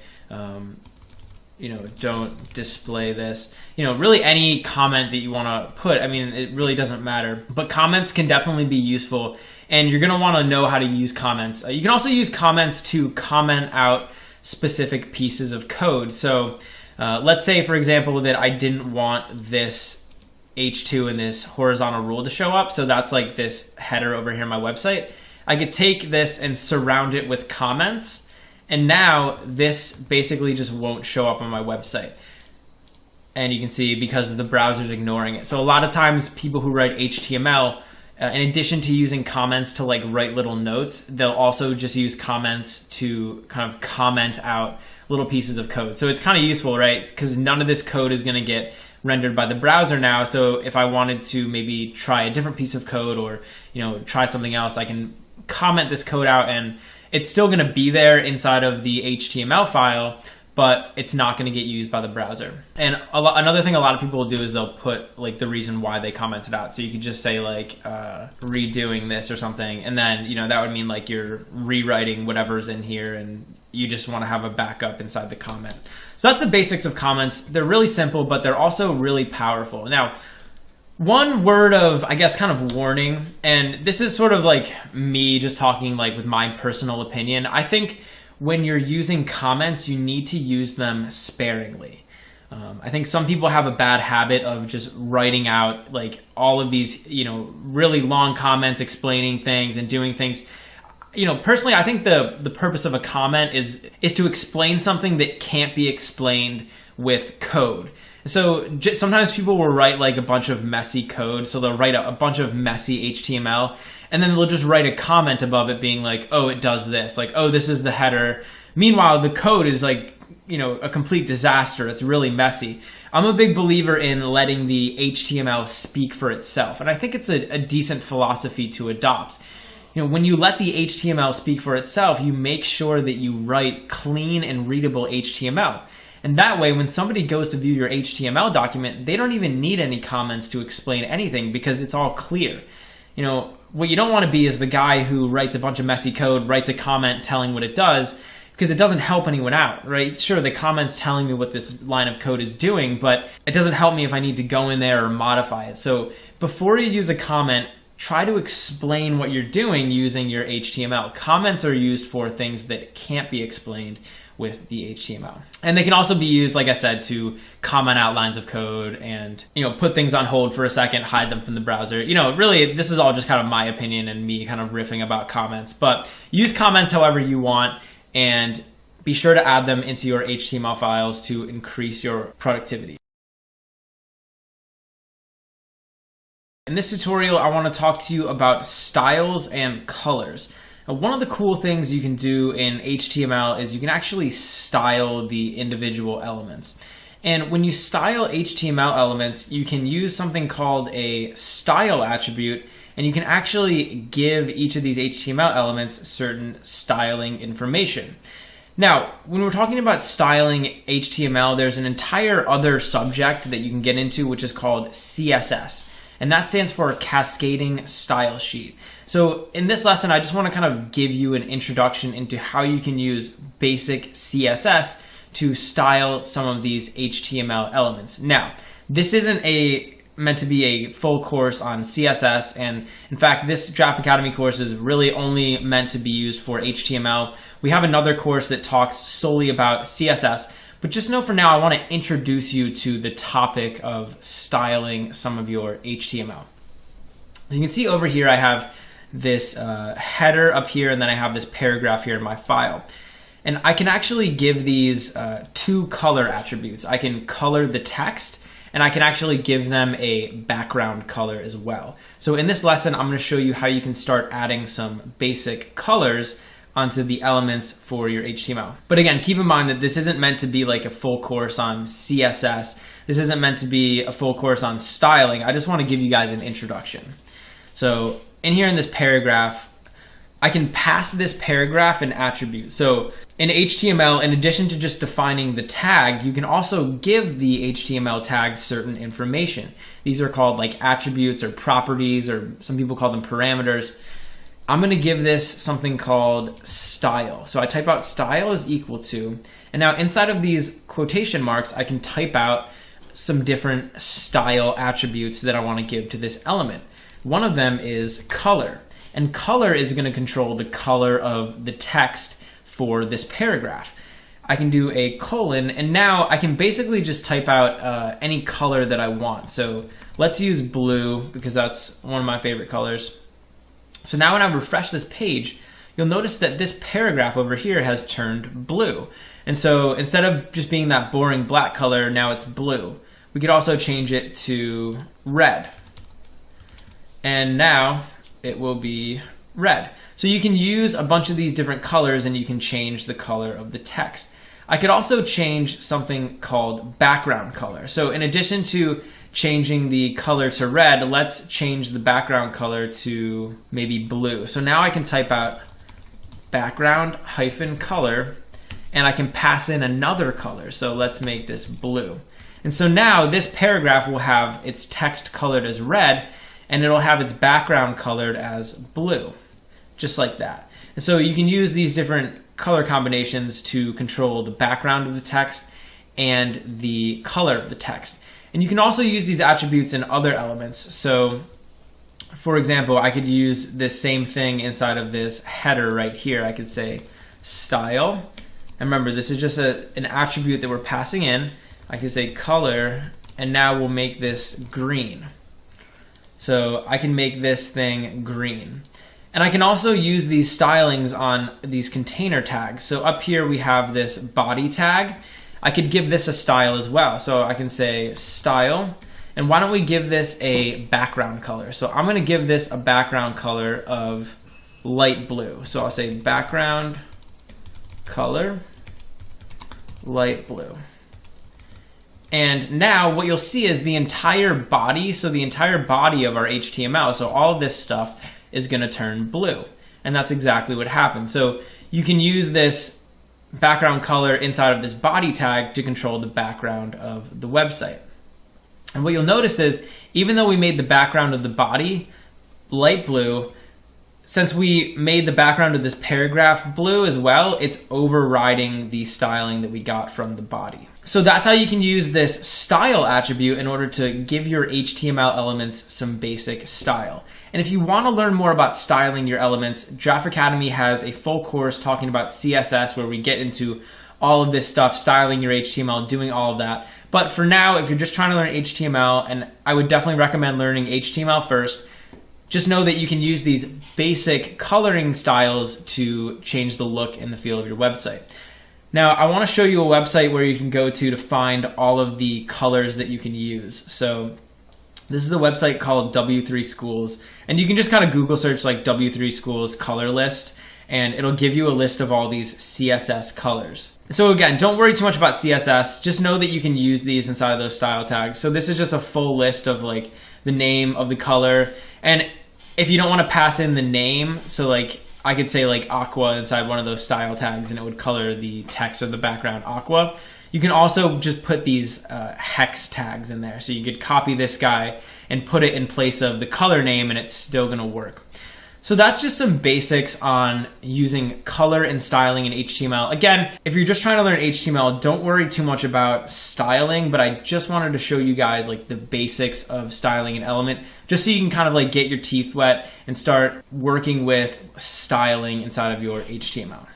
Speaker 1: don't display this. Really any comment that you want to put, I mean, it really doesn't matter. But comments can definitely be useful, and you're going to want to know how to use comments. You can also use comments to comment out specific pieces of code. So let's say, for example, that I didn't want this H2 and this horizontal rule to show up. So that's like this header over here on my website. I could take this and surround it with comments. And now this basically just won't show up on my website. And you can see because the browser's ignoring it. So a lot of times people who write HTML, in addition to using comments to like write little notes, they'll also just use comments to kind of comment out little pieces of code. So it's kind of useful, right? Because none of this code is going to get rendered by the browser now. So if I wanted to maybe try a different piece of code or try something else, I can comment this code out, and it's still going to be there inside of the HTML file, but it's not going to get used by the browser. And another thing a lot of people will do is they'll put like the reason why they commented out. So you could just say like redoing this or something, and then that would mean like you're rewriting whatever's in here, and you just want to have a backup inside the comment. So that's the basics of comments. They're really simple, but they're also really powerful. Now, one word of, I guess, kind of warning, and this is sort of like me just talking like with my personal opinion. I think when you're using comments, you need to use them sparingly. I think some people have a bad habit of just writing out like all of these, really long comments explaining things and doing things. Personally, I think the purpose of a comment is to explain something that can't be explained with code. So sometimes people will write like a bunch of messy code. So they'll write a bunch of messy HTML, and then they'll just write a comment above it being like, oh, it does this. Like, oh, this is the header. Meanwhile, the code is like, a complete disaster. It's really messy. I'm a big believer in letting the HTML speak for itself. And I think it's a decent philosophy to adopt. When you let the HTML speak for itself, you make sure that you write clean and readable HTML. And that way, when somebody goes to view your HTML document, they don't even need any comments to explain anything because it's all clear. What you don't want to be is the guy who writes a bunch of messy code, writes a comment telling what it does, because it doesn't help anyone out, right? Sure, the comment's telling me what this line of code is doing, but it doesn't help me if I need to go in there or modify it. So before you use a comment, try to explain what you're doing using your HTML. Comments are used for things that can't be explained with the HTML. And they can also be used, like I said, to comment out lines of code and, put things on hold for a second, hide them from the browser. Really, this is all just kind of my opinion and me kind of riffing about comments. But use comments however you want, and be sure to add them into your HTML files to increase your productivity. In this tutorial, I want to talk to you about styles and colors. Now, one of the cool things you can do in HTML is you can actually style the individual elements. And when you style HTML elements, you can use something called a style attribute, and you can actually give each of these HTML elements certain styling information. Now, when we're talking about styling HTML, there's an entire other subject that you can get into, which is called CSS. And that stands for Cascading Style Sheet. So in this lesson, I just want to kind of give you an introduction into how you can use basic CSS to style some of these HTML elements. Now, this isn't meant to be a full course on CSS, and in fact, this Draft Academy course is really only meant to be used for HTML. We have another course that talks solely about CSS, but just know for now, I want to introduce you to the topic of styling some of your HTML. You can see over here, I have this header up here, and then I have this paragraph here in my file. And I can actually give these two color attributes. I can color the text, and I can actually give them a background color as well. So in this lesson, I'm going to show you how you can start adding some basic colors onto the elements for your HTML. But again, keep in mind that this isn't meant to be like a full course on CSS. This isn't meant to be a full course on styling. I just want to give you guys an introduction. So in here in this paragraph, I can pass this paragraph an attribute. So in HTML, in addition to just defining the tag, you can also give the HTML tag certain information. These are called like attributes or properties, or some people call them parameters. I'm going to give this something called style. So I type out style is equal to, and now inside of these quotation marks, I can type out some different style attributes that I want to give to this element. One of them is color, and color is going to control the color of the text for this paragraph. I can do a colon, and now I can basically just type out any color that I want. So let's use blue because that's one of my favorite colors. So now when I refresh this page, you'll notice that this paragraph over here has turned blue. And so instead of just being that boring black color, now it's blue. We could also change it to red. And now it will be red. So you can use a bunch of these different colors and you can change the color of the text. I could also change something called background color. So in addition to changing the color to red, let's change the background color to maybe blue. So now I can type out background hyphen color, and I can pass in another color. So let's make this blue. And so now this paragraph will have its text colored as red, and it'll have its background colored as blue, just like that. And so you can use these different color combinations to control the background of the text and the color of the text. And you can also use these attributes in other elements. So for example, I could use this same thing inside of this header right here. I could say style. And remember, this is just an attribute that we're passing in. I could say color, and now we'll make this green. So I can make this thing green. And I can also use these stylings on these container tags. So up here we have this body tag. I could give this a style as well. So I can say style, and why don't we give this a background color? So I'm gonna give this a background color of light blue. So I'll say background color, light blue. And now what you'll see is the entire body, so the entire body of our HTML, so all of this stuff is gonna turn blue. And that's exactly what happened. So you can use this background color inside of this body tag to control the background of the website. And what you'll notice is, even though we made the background of the body light blue, since we made the background of this paragraph blue as well, it's overriding the styling that we got from the body. So that's how you can use this style attribute in order to give your HTML elements some basic style. And if you want to learn more about styling your elements, Giraffe Academy has a full course talking about CSS where we get into all of this stuff, styling your HTML, doing all of that. But for now, if you're just trying to learn HTML, and I would definitely recommend learning HTML first, just know that you can use these basic coloring styles to change the look and the feel of your website. Now, I want to show you a website where you can go to find all of the colors that you can use. So this is a website called W3 Schools, and you can just kind of Google search like W3 Schools color list, and it'll give you a list of all these CSS colors. So again, don't worry too much about CSS. Just know that you can use these inside of those style tags. So this is just a full list of like the name of the color. And if you don't want to pass in the name, so like I could say like aqua inside one of those style tags and it would color the text or the background aqua. You can also just put these hex tags in there. So you could copy this guy and put it in place of the color name and it's still gonna work. So that's just some basics on using color and styling in HTML. Again, if you're just trying to learn HTML, don't worry too much about styling, but I just wanted to show you guys like the basics of styling an element, just so you can kind of like get your teeth wet and start working with styling inside of your HTML.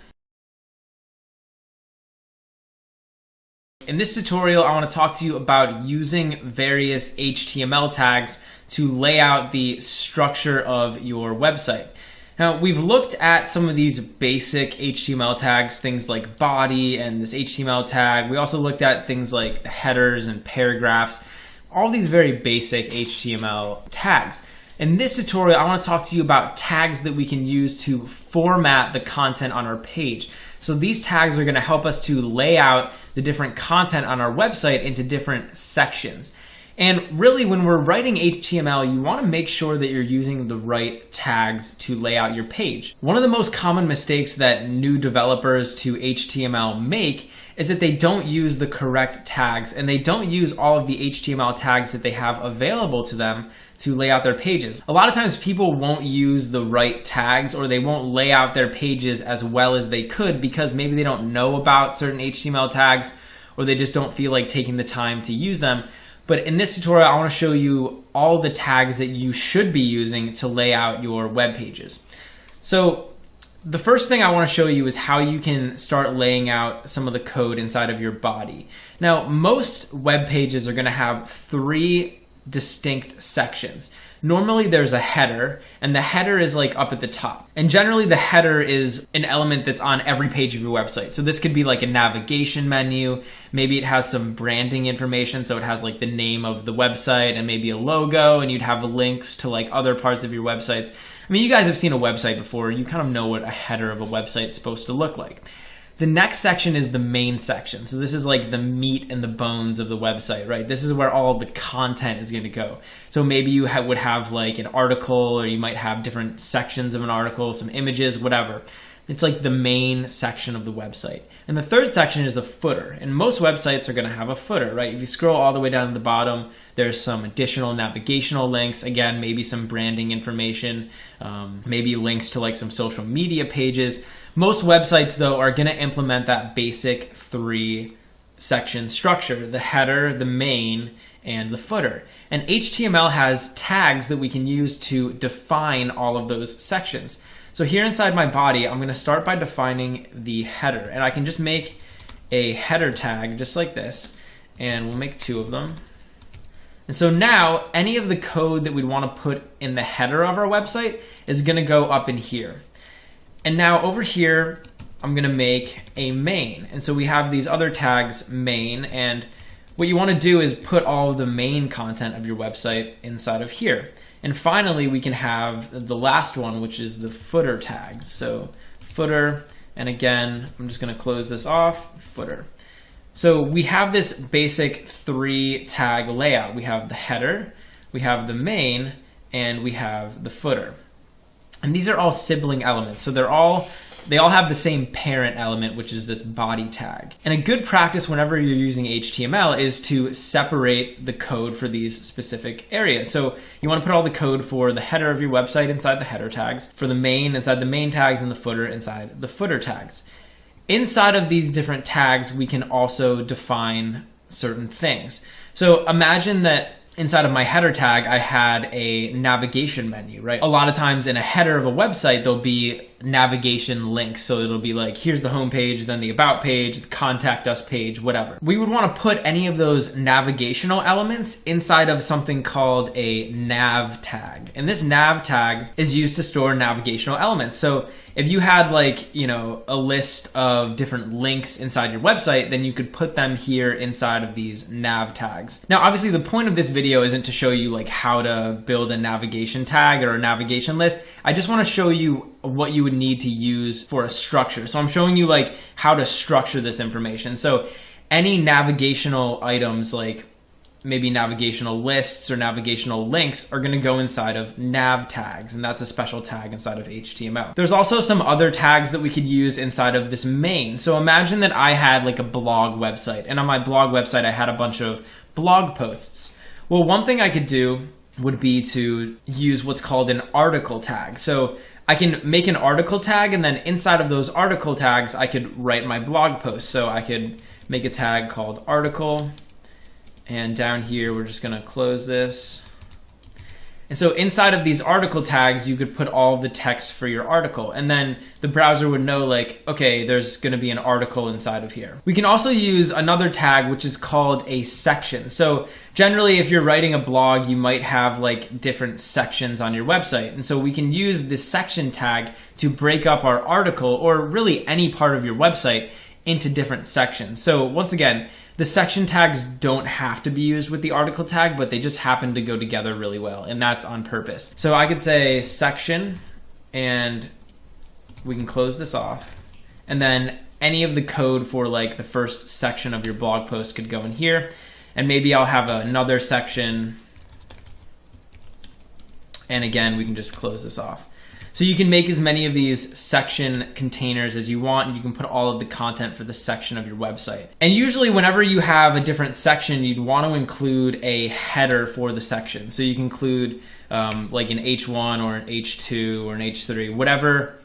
Speaker 1: In this tutorial, I want to talk to you about using various HTML tags to lay out the structure of your website. Now, we've looked at some of these basic HTML tags, things like body and this HTML tag. We also looked at things like headers and paragraphs, all these very basic HTML tags. In this tutorial, I want to talk to you about tags that we can use to format the content on our page. So these tags are going to help us to lay out the different content on our website into different sections. And really, when we're writing HTML, you want to make sure that you're using the right tags to lay out your page. One of the most common mistakes that new developers to HTML make is that they don't use the correct tags, and they don't use all of the HTML tags that they have available to them to lay out their pages. A lot of times people won't use the right tags, or they won't lay out their pages as well as they could because maybe they don't know about certain HTML tags, or they just don't feel like taking the time to use them. But in this tutorial, I want to show you all the tags that you should be using to lay out your web pages. So the first thing I want to show you is how you can start laying out some of the code inside of your body. Now, most web pages are going to have 3 distinct sections. Normally there's a header, and the header is like up at the top. And generally the header is an element that's on every page of your website. So this could be like a navigation menu. Maybe it has some branding information. So it has like the name of the website and maybe a logo, and you'd have links to like other parts of your websites. I mean, you guys have seen a website before. You kind of know what a header of a website is supposed to look like. The next section is the main section. So this is like the meat and the bones of the website, right? This is where all the content is going to go. So maybe you would have like an article, or you might have different sections of an article, some images, whatever. It's like the main section of the website. And the third section is the footer. And most websites are going to have a footer, right? If you scroll all the way down to the bottom, there's some additional navigational links. Again, maybe some branding information, maybe links to like some social media pages. Most websites, though, are going to implement that basic 3-section structure: the header, the main, and the footer. And HTML has tags that we can use to define all of those sections. So here inside my body, I'm going to start by defining the header. And I can just make a header tag just like this, and we'll make 2 of them. And so now any of the code that we'd want to put in the header of our website is going to go up in here. And now over here, I'm going to make a main. And so we have these other tags, main, and what you want to do is put all of the main content of your website inside of here. And finally, we can have the last one, which is the footer tag. So footer, and again, I'm just going to close this off, footer. So we have this basic 3-tag layout. We have the header, we have the main, and we have the footer. And these are all sibling elements. So they all have the same parent element, which is this body tag. And a good practice whenever you're using HTML is to separate the code for these specific areas. So you want to put all the code for the header of your website inside the header tags, for the main inside the main tags, and the footer inside the footer tags. Inside of these different tags, we can also define certain things. So imagine that inside of my header tag, I had a navigation menu, right? A lot of times in a header of a website, there'll be navigation links. So it'll be like, here's the home page, then the about page, the contact us page, whatever. We would want to put any of those navigational elements inside of something called a nav tag. And this nav tag is used to store navigational elements. So if you had like, a list of different links inside your website, then you could put them here inside of these nav tags. Now, obviously the point of this video isn't to show you like how to build a navigation tag or a navigation list. I just want to show you what you would need to use for a structure. So I'm showing you like how to structure this information. So any navigational items, like maybe navigational lists or navigational links, are going to go inside of nav tags, and that's a special tag inside of HTML. There's also some other tags that we could use inside of this main. So imagine that I had like a blog website, and on my blog website I had a bunch of blog posts. Well, one thing I could do would be to use what's called an article tag. So I can make an article tag, and then inside of those article tags I could write my blog post. So I could make a tag called article, and down here we're just going to close this. And so inside of these article tags, you could put all of the text for your article, and then the browser would know like, okay, there's going to be an article inside of here. We can also use another tag, which is called a section. So generally, if you're writing a blog, you might have like different sections on your website. And so we can use this section tag to break up our article, or really any part of your website, into different sections. So once again, the section tags don't have to be used with the article tag, but they just happen to go together really well, and that's on purpose. So I could say section, and we can close this off, and then any of the code for like the first section of your blog post could go in here. and maybe I'll have another section. And again, we can just close this off. So you can make as many of these section containers as you want, and you can put all of the content for the section of your website. And usually whenever you have a different section, you'd want to include a header for the section. So you can include like an H1 or an H2 or an H3, whatever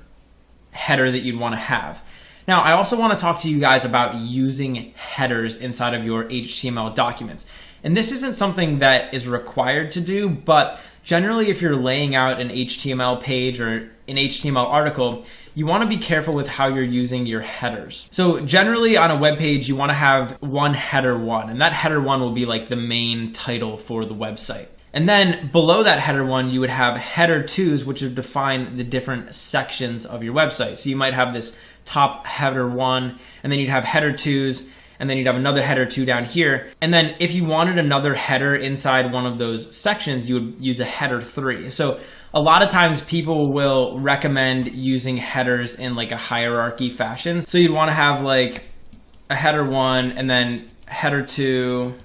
Speaker 1: header that you'd want to have. Now, I also want to talk to you guys about using headers inside of your HTML documents. And this isn't something that is required to do, but generally if you're laying out an HTML page or an HTML article, you want to be careful with how you're using your headers. So generally on a web page, you want to have one header one, and that header one will be like the main title for the website. And then below that header one, you would have header twos, which would define the different sections of your website. So you might have this top header one, and then you'd have header twos, and then you'd have another header two down here. And then if you wanted another header inside one of those sections, you would use a header three. So a lot of times people will recommend using headers in like a hierarchy fashion. So you'd want to have like a header one, and then header two,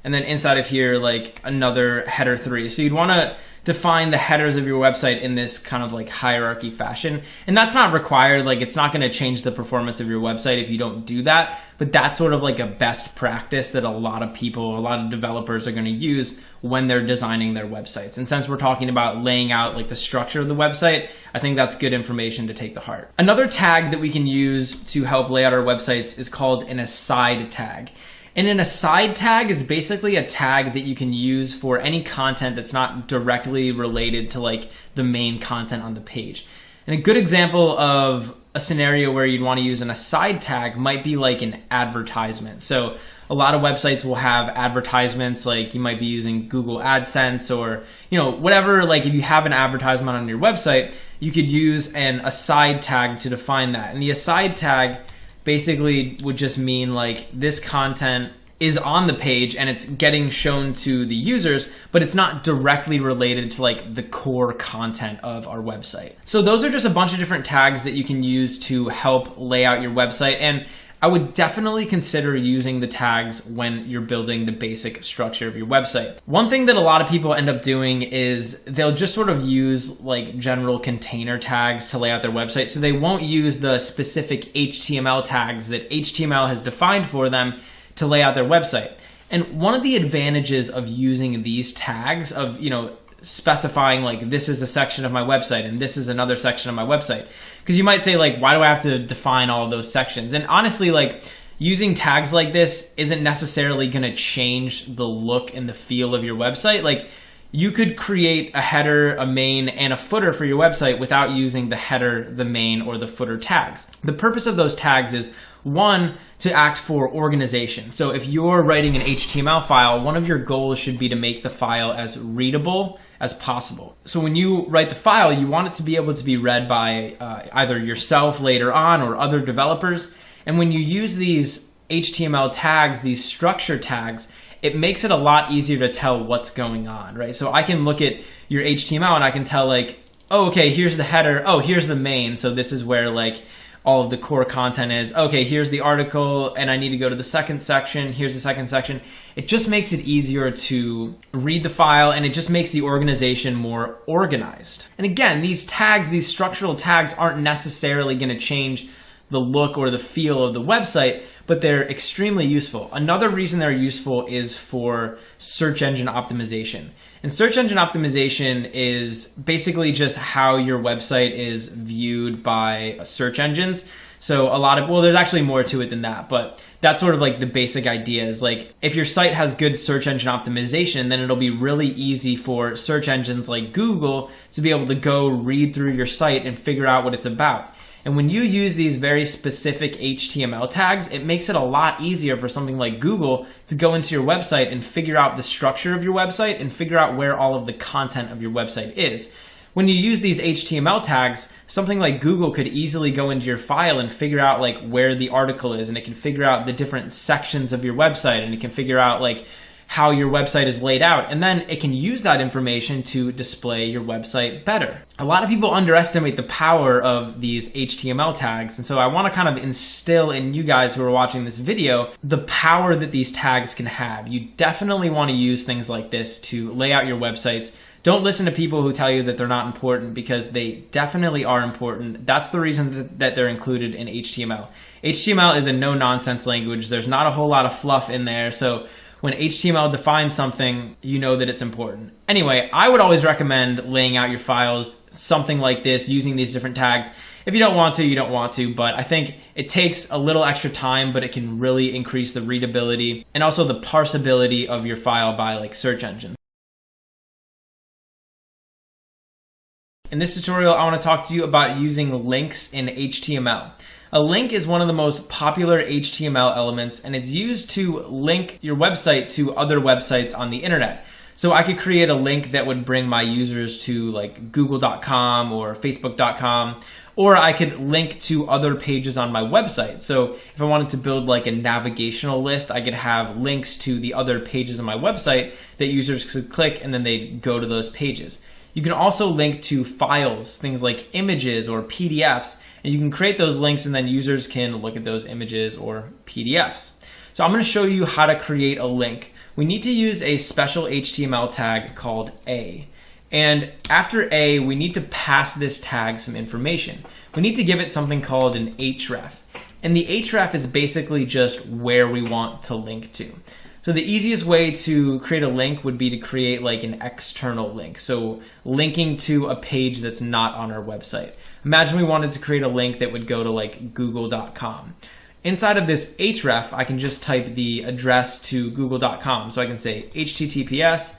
Speaker 1: and then inside of here, like another header three. So you'd want to define the headers of your website in this kind of like hierarchy fashion. And that's not required. Like it's not going to change the performance of your website if you don't do that. But that's sort of like a best practice that a lot of people, a lot of developers are going to use when they're designing their websites. And since we're talking about laying out like the structure of the website, I think that's good information to take to heart. Another tag that we can use to help lay out our websites is called an aside tag. And an aside tag is basically a tag that you can use for any content that's not directly related to like the main content on the page. And a good example of a scenario where you'd want to use an aside tag might be like an advertisement. So a lot of websites will have advertisements, like you might be using Google AdSense or, you know, whatever. Like if you have an advertisement on your website, you could use an aside tag to define that. And the aside tag basically would just mean like this content is on the page and it's getting shown to the users, but it's not directly related to like the core content of our website. So those are just a bunch of different tags that you can use to help lay out your website. And I would definitely consider using the tags when you're building the basic structure of your website. One thing that a lot of people end up doing is they'll just sort of use like general container tags to lay out their website. So they won't use the specific HTML tags that HTML has defined for them to lay out their website. And one of the advantages of using these tags, of, you know, specifying like this is a section of my website and this is another section of my website, because you might say like, why do I have to define all of those sections? And honestly, like using tags like this isn't necessarily going to change the look and the feel of your website. Like you could create a header, a main, and a footer for your website without using the header, the main, or the footer tags. The purpose of those tags is, one, to act for organization. So if you're writing an HTML file, one of your goals should be to make the file as readable as possible. So when you write the file, you want it to be able to be read by either yourself later on or other developers. And when you use these HTML tags, these structure tags, it makes it a lot easier to tell what's going on, right? So I can look at your HTML and I can tell like, oh, okay, here's the header. Oh, here's the main. So this is where like all of the core content is. Okay, here's the article and I need to go to the second section. Here's the second section. It just makes it easier to read the file, and it just makes the organization more organized. And again, these tags, these structural tags aren't necessarily going to change the look or the feel of the website, but they're extremely useful. Another reason they're useful is for search engine optimization. And search engine optimization is basically just how your website is viewed by search engines. So well, there's actually more to it than that, but that's sort of like the basic idea is like, if your site has good search engine optimization, then it'll be really easy for search engines like Google to be able to go read through your site and figure out what it's about. And when you use these very specific HTML tags, it makes it a lot easier for something like Google to go into your website and figure out the structure of your website and figure out where all of the content of your website is. When you use these HTML tags, something like Google could easily go into your file and figure out like where the article is, and it can figure out the different sections of your website, and it can figure out like how your website is laid out, and then it can use that information to display your website better. A lot of people underestimate the power of these HTML tags, and so I want to kind of instill in you guys who are watching this video the power that these tags can have. You definitely want to use things like this to lay out your websites. Don't listen to people who tell you that they're not important, because they definitely are important. That's the reason that they're included in HTML. HTML is a no-nonsense language. There's not a whole lot of fluff in there, so when HTML defines something, you know that it's important. Anyway, I would always recommend laying out your files something like this, using these different tags. If you don't want to, you don't want to, but I think it takes a little extra time, but it can really increase the readability and also the parsability of your file by like search engines. In this tutorial, I want to talk to you about using links in HTML. A link is one of the most popular HTML elements, and it's used to link your website to other websites on the internet. So I could create a link that would bring my users to like google.com or facebook.com, or I could link to other pages on my website. So if I wanted to build like a navigational list, I could have links to the other pages on my website that users could click, and then they'd go to those pages. You can also link to files, things like images or PDFs, and you can create those links, and then users can look at those images or PDFs. So I'm going to show you how to create a link. We need to use a special HTML tag called A. And after A, we need to pass this tag some information. We need to give it something called an href. And the href is basically just where we want to link to. So the easiest way to create a link would be to create like an external link. So linking to a page that's not on our website. Imagine we wanted to create a link that would go to like google.com. Inside of this href, I can just type the address to google.com. So I can say https://.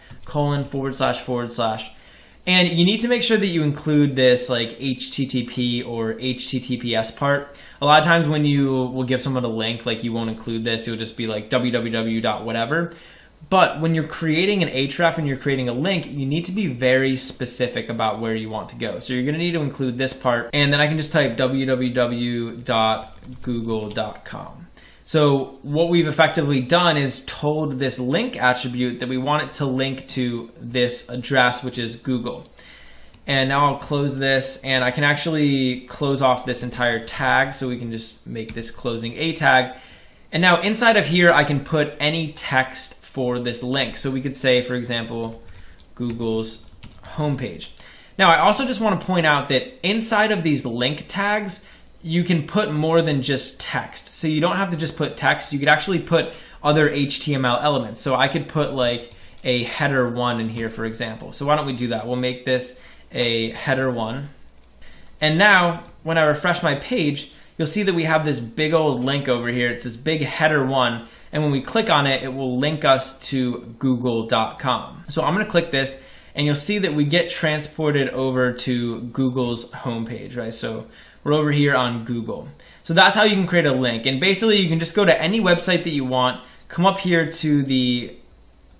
Speaker 1: And you need to make sure that you include this like HTTP or HTTPS part. A lot of times when you will give someone a link, like you won't include this, you'll just be like www.whatever. But when you're creating an href and you're creating a link, you need to be very specific about where you want to go. So you're going to need to include this part, and then I can just type www.google.com. So what we've effectively done is told this link attribute that we want it to link to this address, which is Google. And now I'll close this, and I can actually close off this entire tag, so we can just make this closing a tag. And now inside of here, I can put any text for this link. So we could say, for example, Google's homepage. Now I also just want to point out that inside of these link tags, you can put more than just text. So you don't have to just put text. You could actually put other HTML elements. So I could put like a header 1 in here, for example. So why don't we do that? We'll make this a header 1. And now when I refresh my page, you'll see that we have this big old link over here. It's this big header 1. And when we click on it, it will link us to google.com. So I'm going to click this, and you'll see that we get transported over to Google's homepage, right? So we're over here on Google. So that's how you can create a link. And basically you can just go to any website that you want, come up here to the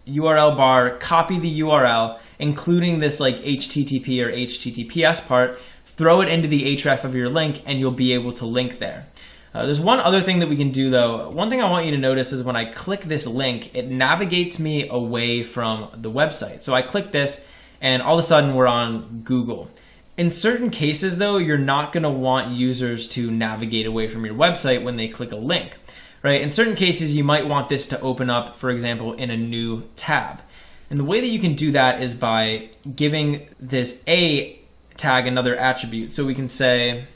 Speaker 1: URL bar, copy the URL, including this like HTTP or HTTPS part, throw it into the href of your link, and you'll be able to link there. There's one other thing that we can do though. One thing I want you to notice is when I click this link, it navigates me away from the website. So I click this, and all of a sudden we're on Google. In certain cases though, you're not going to want users to navigate away from your website when they click a link, right? In certain cases, you might want this to open up, for example, in a new tab. And the way that you can do that is by giving this A tag another attribute. So we can say,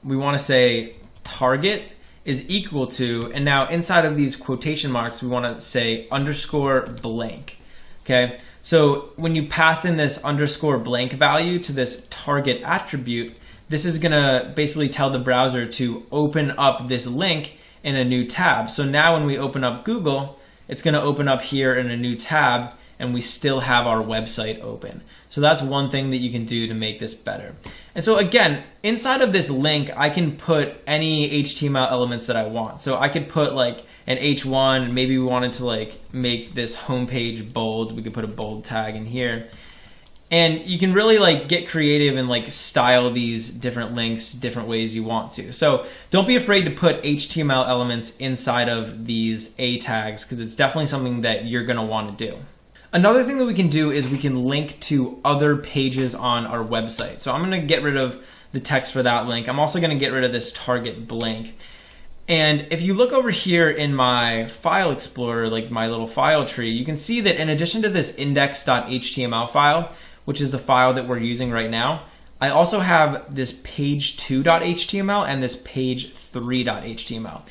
Speaker 1: we want to say target is equal to, and now inside of these quotation marks, we want to say underscore blank, okay? So when you pass in this underscore blank value to this target attribute, this is going to basically tell the browser to open up this link in a new tab. So now when we open up Google, it's going to open up here in a new tab, and we still have our website open. So that's one thing that you can do to make this better. And so again, inside of this link, I can put any HTML elements that I want. So I could put like an H1, maybe we wanted to like make this homepage bold. We could put a bold tag in here. And you can really like get creative and like style these different links different ways you want to. So don't be afraid to put HTML elements inside of these A tags, because it's definitely something that you're going to want to do. Another thing that we can do is we can link to other pages on our website. So I'm going to get rid of the text for that link. I'm also going to get rid of this target blank. And if you look over here in my file explorer, like my little file tree, you can see that in addition to this index.html file, which is the file that we're using right now, I also have this page2.html and this page3.html.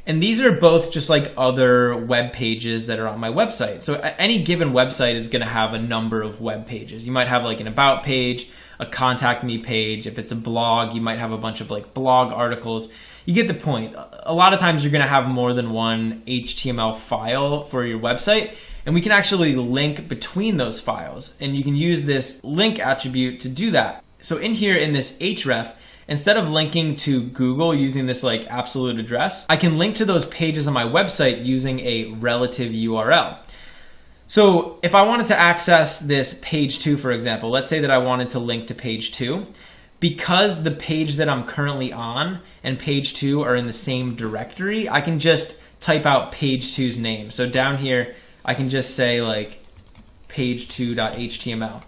Speaker 1: And these are both just like other web pages that are on my website. So any given website is going to have a number of web pages. You might have like an about page, a contact me page. If it's a blog, you might have a bunch of like blog articles. You get the point. A lot of times you're going to have more than one HTML file for your website, and we can actually link between those files. And you can use this link attribute to do that. So in here in this href, instead of linking to Google using this like absolute address, I can link to those pages on my website using a relative URL. So if I wanted to access this page 2, for example, let's say that I wanted to link to page 2, because the page that I'm currently on and page 2 are in the same directory, I can just type out page 2's name. So down here, I can just say like page2.html.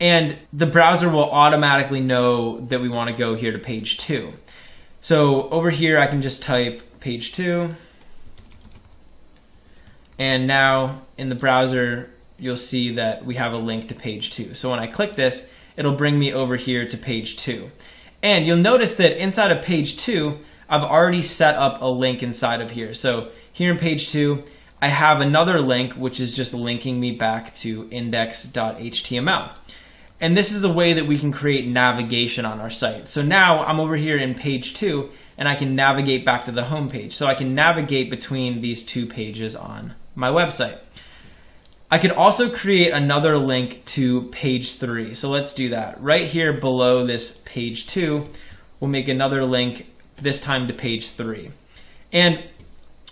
Speaker 1: And the browser will automatically know that we want to go here to page 2. So over here, I can just type page 2. And now in the browser, you'll see that we have a link to page 2. So when I click this, it'll bring me over here to page 2. And you'll notice that inside of page 2, I've already set up a link inside of here. So here in page 2, I have another link, which is just linking me back to index.html. And this is a way that we can create navigation on our site. So now I'm over here in page 2, and I can navigate back to the home page. So I can navigate between these two pages on my website. I could also create another link to page 3. So let's do that. Right here below this page 2, we'll make another link, this time to page 3. And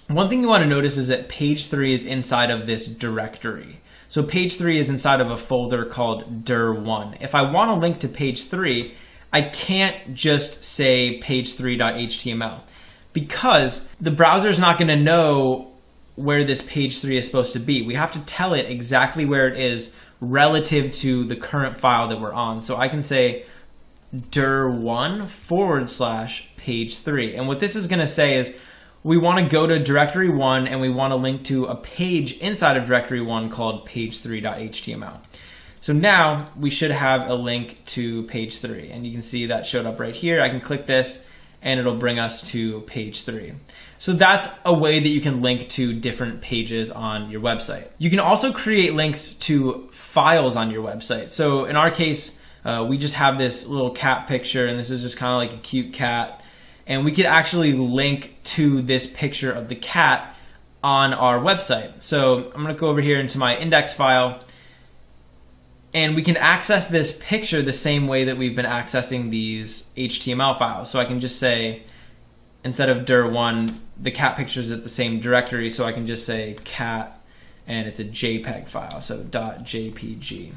Speaker 1: one thing you want to notice is that page 3 is inside of this directory. So page 3 is inside of a folder called dir1. If I want to link to page 3, I can't just say page3.html, because the browser is not going to know where this page 3 is supposed to be. We have to tell it exactly where it is relative to the current file that we're on. So I can say dir1/page 3. And what this is going to say is we want to go to directory 1 and we want to link to a page inside of directory 1 called page3.html. So now we should have a link to page 3, and you can see that showed up right here. I can click this and it'll bring us to page 3. So that's a way that you can link to different pages on your website. You can also create links to files on your website. So in our case, we just have this little cat picture, and this is just kind of like a cute cat. And we could actually link to this picture of the cat on our website. So I'm going to go over here into my index file, and we can access this picture the same way that we've been accessing these HTML files. So I can just say, instead of dir1, the cat picture is at the same directory, so I can just say cat, and it's a JPEG file, so .jpg.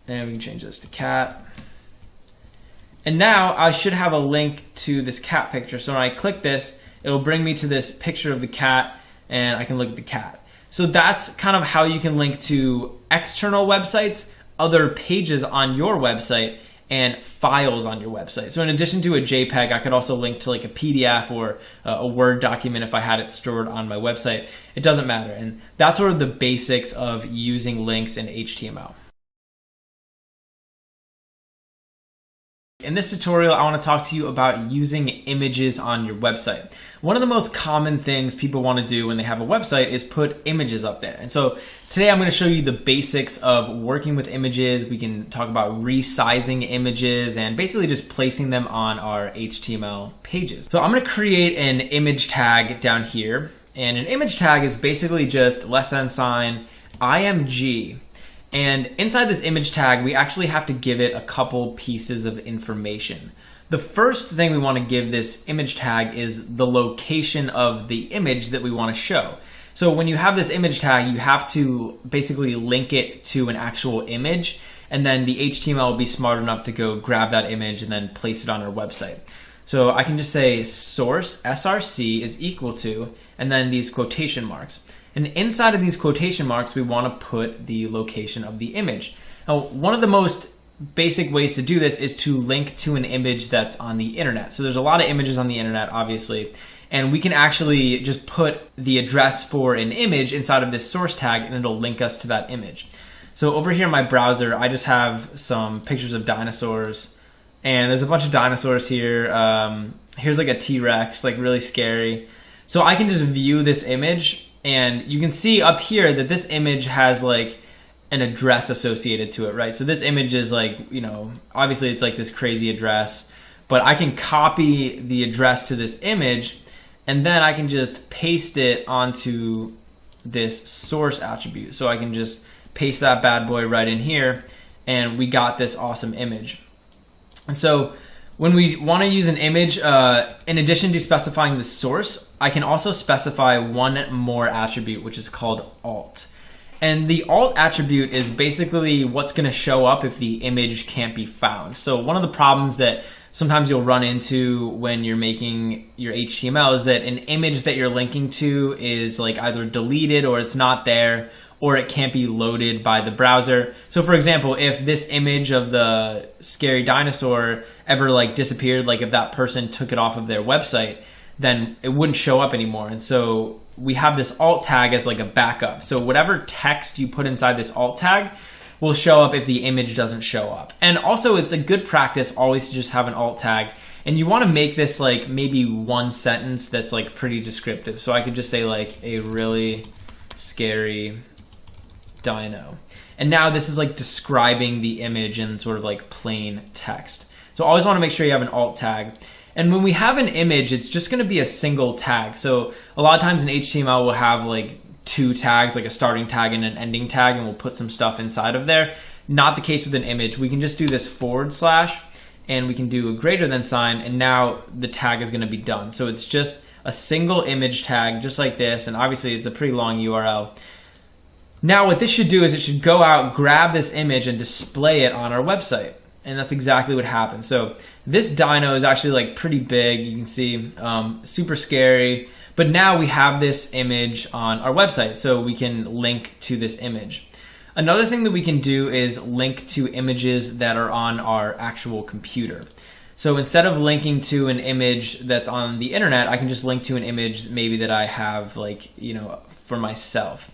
Speaker 1: And we can change this to cat. And now I should have a link to this cat picture. So when I click this, it'll bring me to this picture of the cat, and I can look at the cat. So that's kind of how you can link to external websites, other pages on your website, and files on your website. So in addition to a JPEG, I could also link to like a PDF or a Word document if I had it stored on my website. It doesn't matter. And that's sort of the basics of using links in HTML. In this tutorial, I want to talk to you about using images on your website. One of the most common things people want to do when they have a website is put images up there. And so today I'm going to show you the basics of working with images. We can talk about resizing images and basically just placing them on our HTML pages. So I'm going to create an image tag down here. And an image tag is basically just $IMG. And inside this image tag, we actually have to give it a couple pieces of information. The first thing we want to give this image tag is the location of the image that we want to show. So when you have this image tag, you have to basically link it to an actual image. and then the HTML will be smart enough to go grab that image and then place it on our website. So I can just say source src is equal to, and then these quotation marks. And inside of these quotation marks, we want to put the location of the image. Now, one of the most basic ways to do this is to link to an image that's on the internet. So there's a lot of images on the internet, obviously, and we can actually just put the address for an image inside of this source tag, and it'll link us to that image. So over here in my browser, I just have some pictures of dinosaurs, and there's a bunch of dinosaurs here. Here's like a T-Rex, like really scary. So I can just view this image, and you can see up here that this image has like an address associated to it, right? So this image is like, obviously it's like this crazy address, but I can copy the address to this image, and then I can just paste it onto this source attribute. So I can just paste that bad boy right in here, and we got this awesome image. And so when we want to use an image, in addition to specifying the source, I can also specify one more attribute, which is called alt. And the alt attribute is basically what's going to show up if the image can't be found. So one of the problems that sometimes you'll run into when you're making your HTML is that an image that you're linking to is like either deleted, or it's not there, or it can't be loaded by the browser. So for example, if this image of the scary dinosaur ever like disappeared, like if that person took it off of their website, then it wouldn't show up anymore. And so we have this alt tag as like a backup. So whatever text you put inside this alt tag will show up if the image doesn't show up. And also it's a good practice always to just have an alt tag. And you want to make this like maybe one sentence that's like pretty descriptive. So I could just say like a really scary dino. And now this is like describing the image in sort of like plain text. So always want to make sure you have an alt tag. And when we have an image, it's just going to be a single tag. So a lot of times in HTML, we'll have like two tags, like a starting tag and an ending tag, and we'll put some stuff inside of there. Not the case with an image. We can just do this / and we can do a greater than sign, and now the tag is going to be done. So it's just a single image tag, just like this, and obviously it's a pretty long URL. Now what this should do is it should go out, grab this image, and display it on our website. And that's exactly what happened. So this dino is actually like pretty big. You can see super scary. But now we have this image on our website, so we can link to this image. Another thing that we can do is link to images that are on our actual computer. So instead of linking to an image that's on the internet, I can just link to an image maybe that I have like, for myself.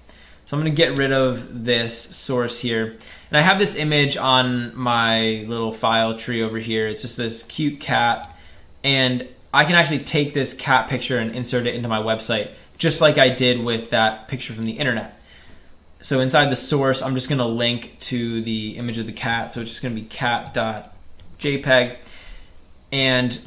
Speaker 1: So I'm going to get rid of this source here. And I have this image on my little file tree over here. It's just this cute cat. And I can actually take this cat picture and insert it into my website, just like I did with that picture from the internet. So inside the source, I'm just going to link to the image of the cat. So it's just going to be cat.jpg. And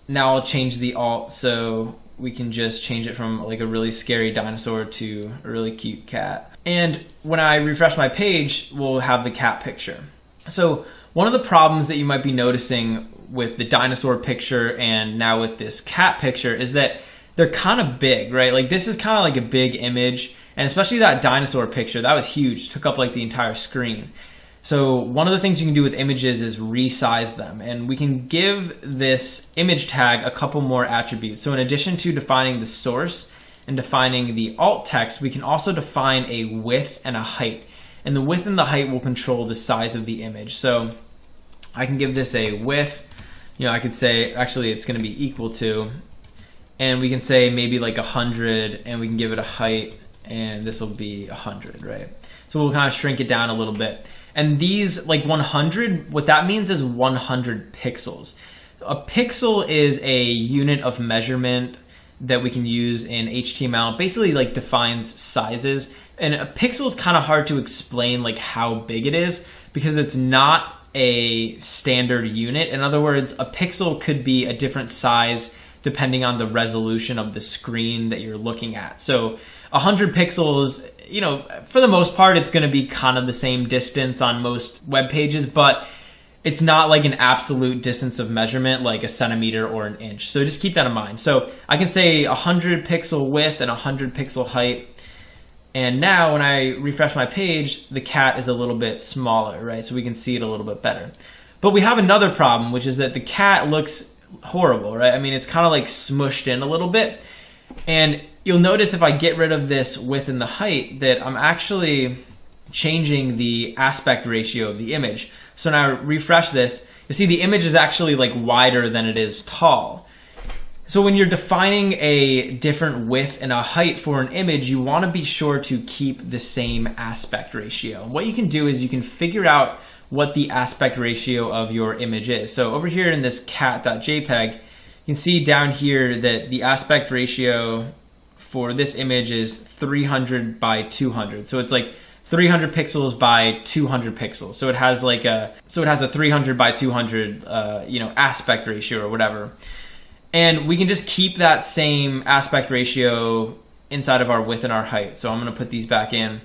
Speaker 1: now I'll change the alt. So we can just change it from like a really scary dinosaur to a really cute cat. And when I refresh my page, we'll have the cat picture. So one of the problems that you might be noticing with the dinosaur picture and now with this cat picture is that they're kind of big, right? Like this is kind of like a big image, and especially that dinosaur picture, that was huge, took up like the entire screen. So one of the things you can do with images is resize them, and we can give this image tag a couple more attributes. So in addition to defining the source and defining the alt text, we can also define a width and a height. And the width and the height will control the size of the image. So I can give this a width, I could say, actually it's going to be equal to, and we can say maybe like 100, and we can give it a height, and this will be 100, right? So we'll kind of shrink it down a little bit. And these, like 100, what that means is 100 pixels. A pixel is a unit of measurement that we can use in HTML. Basically like defines sizes. And a pixel is kind of hard to explain like how big it is because it's not a standard unit. In other words, a pixel could be a different size depending on the resolution of the screen that you're looking at. So 100 pixels, for the most part, it's going to be kind of the same distance on most web pages, but it's not like an absolute distance of measurement like a centimeter or an inch. So just keep that in mind. So I can say 100 pixel width and 100 pixel height. And now when I refresh my page, the cat is a little bit smaller, right? So we can see it a little bit better. But we have another problem, which is that the cat looks horrible, right? I mean, it's kind of like smushed in a little bit. And you'll notice if I get rid of this width and the height that I'm actually changing the aspect ratio of the image. So now I refresh this, you see the image is actually like wider than it is tall. So when you're defining a different width and a height for an image, you want to be sure to keep the same aspect ratio. What you can do is you can figure out what the aspect ratio of your image is. So over here in this cat.jpg, you can see down here that the aspect ratio for this image is 300 by 200. So it's like 300 pixels by 200 pixels. So it has like a 300 by 200 aspect ratio or whatever. And we can just keep that same aspect ratio inside of our width and our height. So I'm going to put these back in.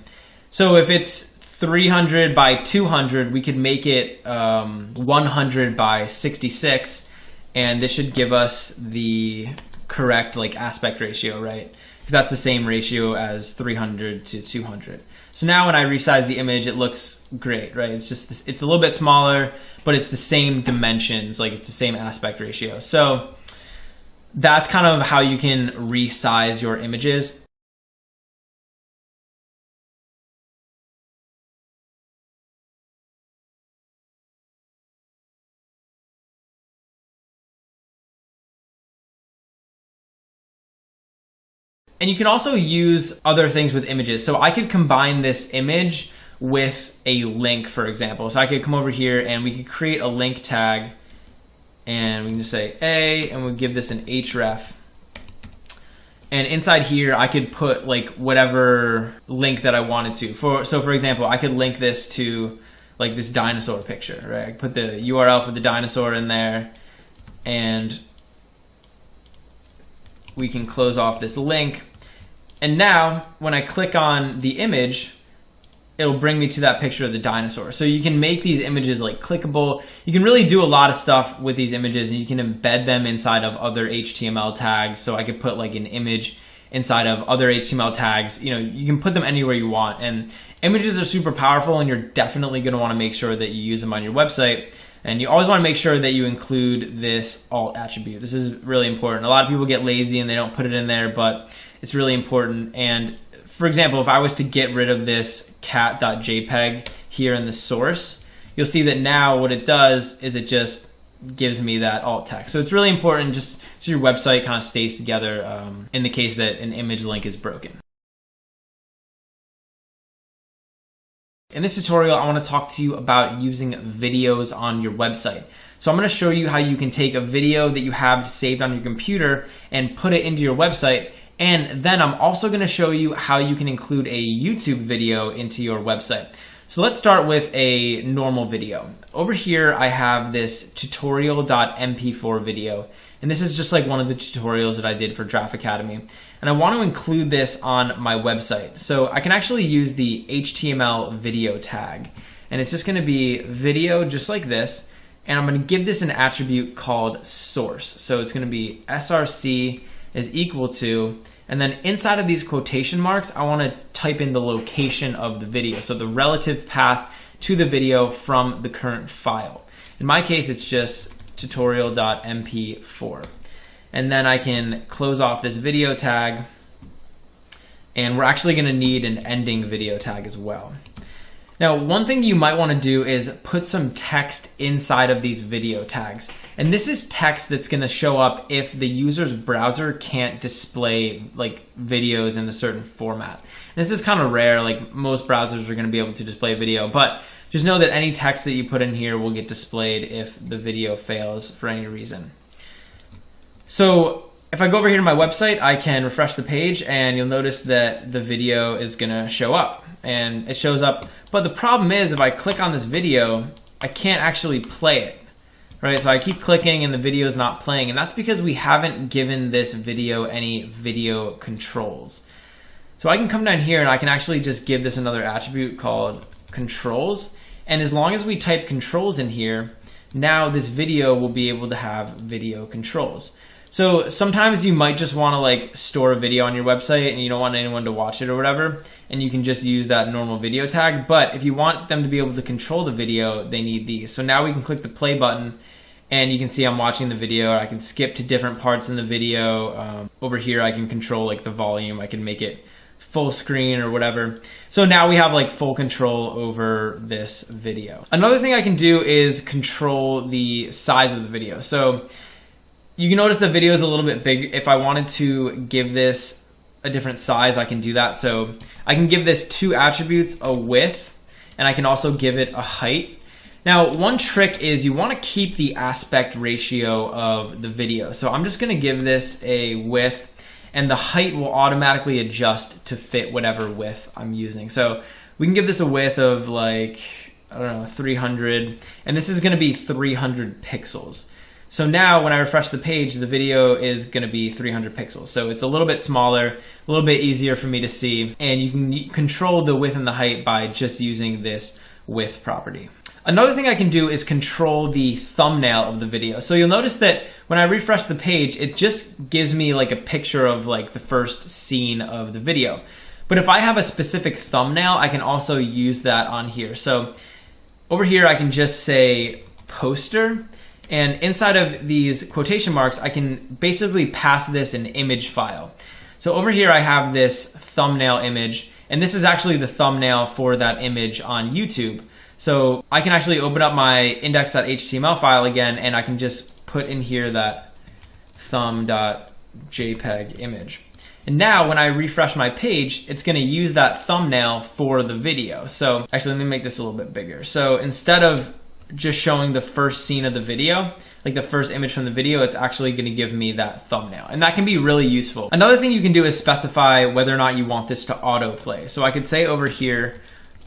Speaker 1: So if it's 300 by 200, we could make it 100 by 66, and this should give us the correct like aspect ratio, right? Because that's the same ratio as 300 to 200. So now when I resize the image, it looks great, right? It's just it's a little bit smaller, but it's the same dimensions, like it's the same aspect ratio. So that's kind of how you can resize your images. And you can also use other things with images. So I could combine this image with a link, for example. So I could come over here and we could create a link tag, and we can just say A, and we'll give this an href. And inside here, I could put like whatever link that I wanted to. So for example, I could link this to like this dinosaur picture, right? I could put the URL for the dinosaur in there, and we can close off this link. And now when I click on the image, it'll bring me to that picture of the dinosaur. So you can make these images like clickable. You can really do a lot of stuff with these images, and you can embed them inside of other HTML tags. So I could put like an image inside of other HTML tags. You know, you can put them anywhere you want. And images are super powerful, and you're definitely going to want to make sure that you use them on your website. And you always want to make sure that you include this alt attribute. This is really important. A lot of people get lazy and they don't put it in there, but it's really important. And for example, if I was to get rid of this cat.jpg here in the source, you'll see that now what it does is it just gives me that alt text. So it's really important just so your website kind of stays together in the case that an image link is broken. In this tutorial, I want to talk to you about using videos on your website. So I'm going to show you how you can take a video that you have saved on your computer and put it into your website. And then I'm also going to show you how you can include a YouTube video into your website. So let's start with a normal video. Over here, I have this tutorial.mp4 video. And this is just like one of the tutorials that I did for Draft Academy. And I want to include this on my website. So I can actually use the HTML video tag. And it's just going to be video just like this. And I'm going to give this an attribute called source. So it's going to be src is equal to, and then inside of these quotation marks, I want to type in the location of the video. So the relative path to the video from the current file. In my case, it's just tutorial.mp4. And then I can close off this video tag, and we're actually going to need an ending video tag as well. Now, one thing you might want to do is put some text inside of these video tags. And this is text that's going to show up if the user's browser can't display like videos in a certain format. And this is kind of rare, like most browsers are going to be able to display video, but just know that any text that you put in here will get displayed if the video fails for any reason. So if I go over here to my website, I can refresh the page, and you'll notice that the video is going to show up. And it shows up, but the problem is if I click on this video, I can't actually play it, right? So I keep clicking and the video is not playing, and that's because we haven't given this video any video controls. So I can come down here and I can actually just give this another attribute called controls, and as long as we type controls in here, now this video will be able to have video controls. So sometimes you might just want to like store a video on your website and you don't want anyone to watch it or whatever, and you can just use that normal video tag. But if you want them to be able to control the video, they need these. So now we can click the play button and you can see I'm watching the video. I can skip to different parts in the video. Over here I can control like the volume. I can make it full screen or whatever. So now we have like full control over this video. Another thing I can do is control the size of the video. So you can notice the video is a little bit big. If I wanted to give this a different size, I can do that. So I can give this two attributes, a width, and I can also give it a height. Now, one trick is you want to keep the aspect ratio of the video. So I'm just going to give this a width, and the height will automatically adjust to fit whatever width I'm using. So we can give this a width of like, I don't know, 300, and this is going to be 300 pixels. So now when I refresh the page, the video is going to be 300 pixels. So it's a little bit smaller, a little bit easier for me to see, and you can control the width and the height by just using this width property. Another thing I can do is control the thumbnail of the video. So you'll notice that when I refresh the page, it just gives me like a picture of like the first scene of the video. But if I have a specific thumbnail, I can also use that on here. So over here, I can just say poster. And inside of these quotation marks, I can basically pass this an image file. So over here, I have this thumbnail image, and this is actually the thumbnail for that image on YouTube. So I can actually open up my index.html file again, and I can just put in here that thumb.jpg image. And now when I refresh my page, it's gonna use that thumbnail for the video. So actually, let me make this a little bit bigger. So instead of just showing the first scene of the video, like the first image from the video, it's actually going to give me that thumbnail. And that can be really useful. Another thing you can do is specify whether or not you want this to autoplay. So I could say over here,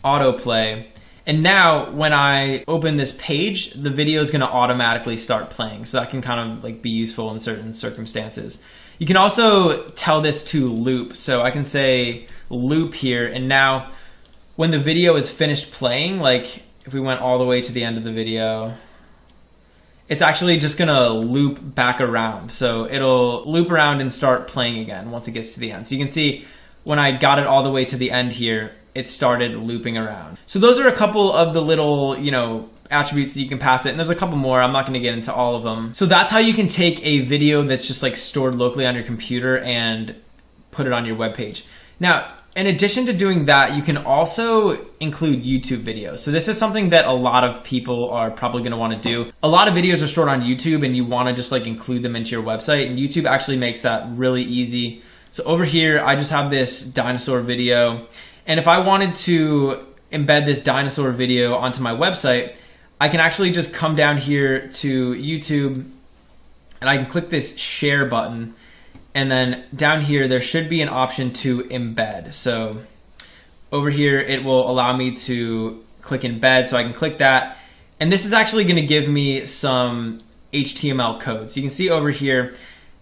Speaker 1: autoplay. And now when I open this page, the video is going to automatically start playing. So that can kind of like be useful in certain circumstances. You can also tell this to loop. So I can say loop here. And now when the video is finished playing, like if we went all the way to the end of the video, it's actually just gonna loop back around. So it'll loop around and start playing again once it gets to the end. So you can see when I got it all the way to the end here, it started looping around. So those are a couple of the little, attributes that you can pass it. And there's a couple more. I'm not gonna get into all of them. So that's how you can take a video that's just like stored locally on your computer and put it on your web page. Now, in addition to doing that, you can also include YouTube videos. So this is something that a lot of people are probably going to want to do. A lot of videos are stored on YouTube and you want to just like include them into your website, and YouTube actually makes that really easy. So over here, I just have this dinosaur video. And if I wanted to embed this dinosaur video onto my website, I can actually just come down here to YouTube and I can click this share button. And then down here, there should be an option to embed. So over here, it will allow me to click embed. So I can click that. And this is actually going to give me some HTML code. So you can see over here,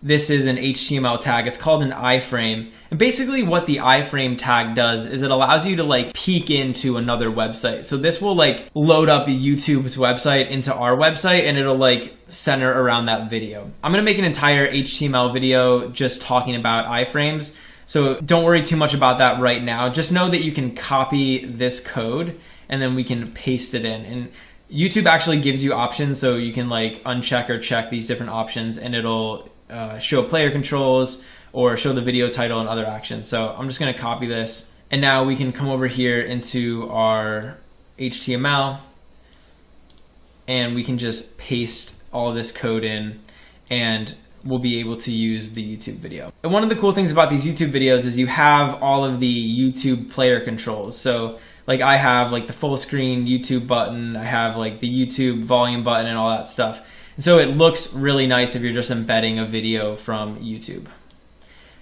Speaker 1: this is an HTML tag. It's called an iframe. And basically what the iframe tag does is it allows you to like peek into another website. So this will like load up YouTube's website into our website and it'll like center around that video. I'm gonna make an entire HTML video just talking about iframes. So don't worry too much about that right now. Just know that you can copy this code and then we can paste it in. And YouTube actually gives you options, so you can like uncheck or check these different options and it'll show player controls or show the video title and other actions. So I'm just gonna copy this. And now we can come over here into our HTML and we can just paste all of this code in and we'll be able to use the YouTube video. And one of the cool things about these YouTube videos is you have all of the YouTube player controls. So like I have like the full screen YouTube button, I have like the YouTube volume button and all that stuff. And so it looks really nice if you're just embedding a video from YouTube.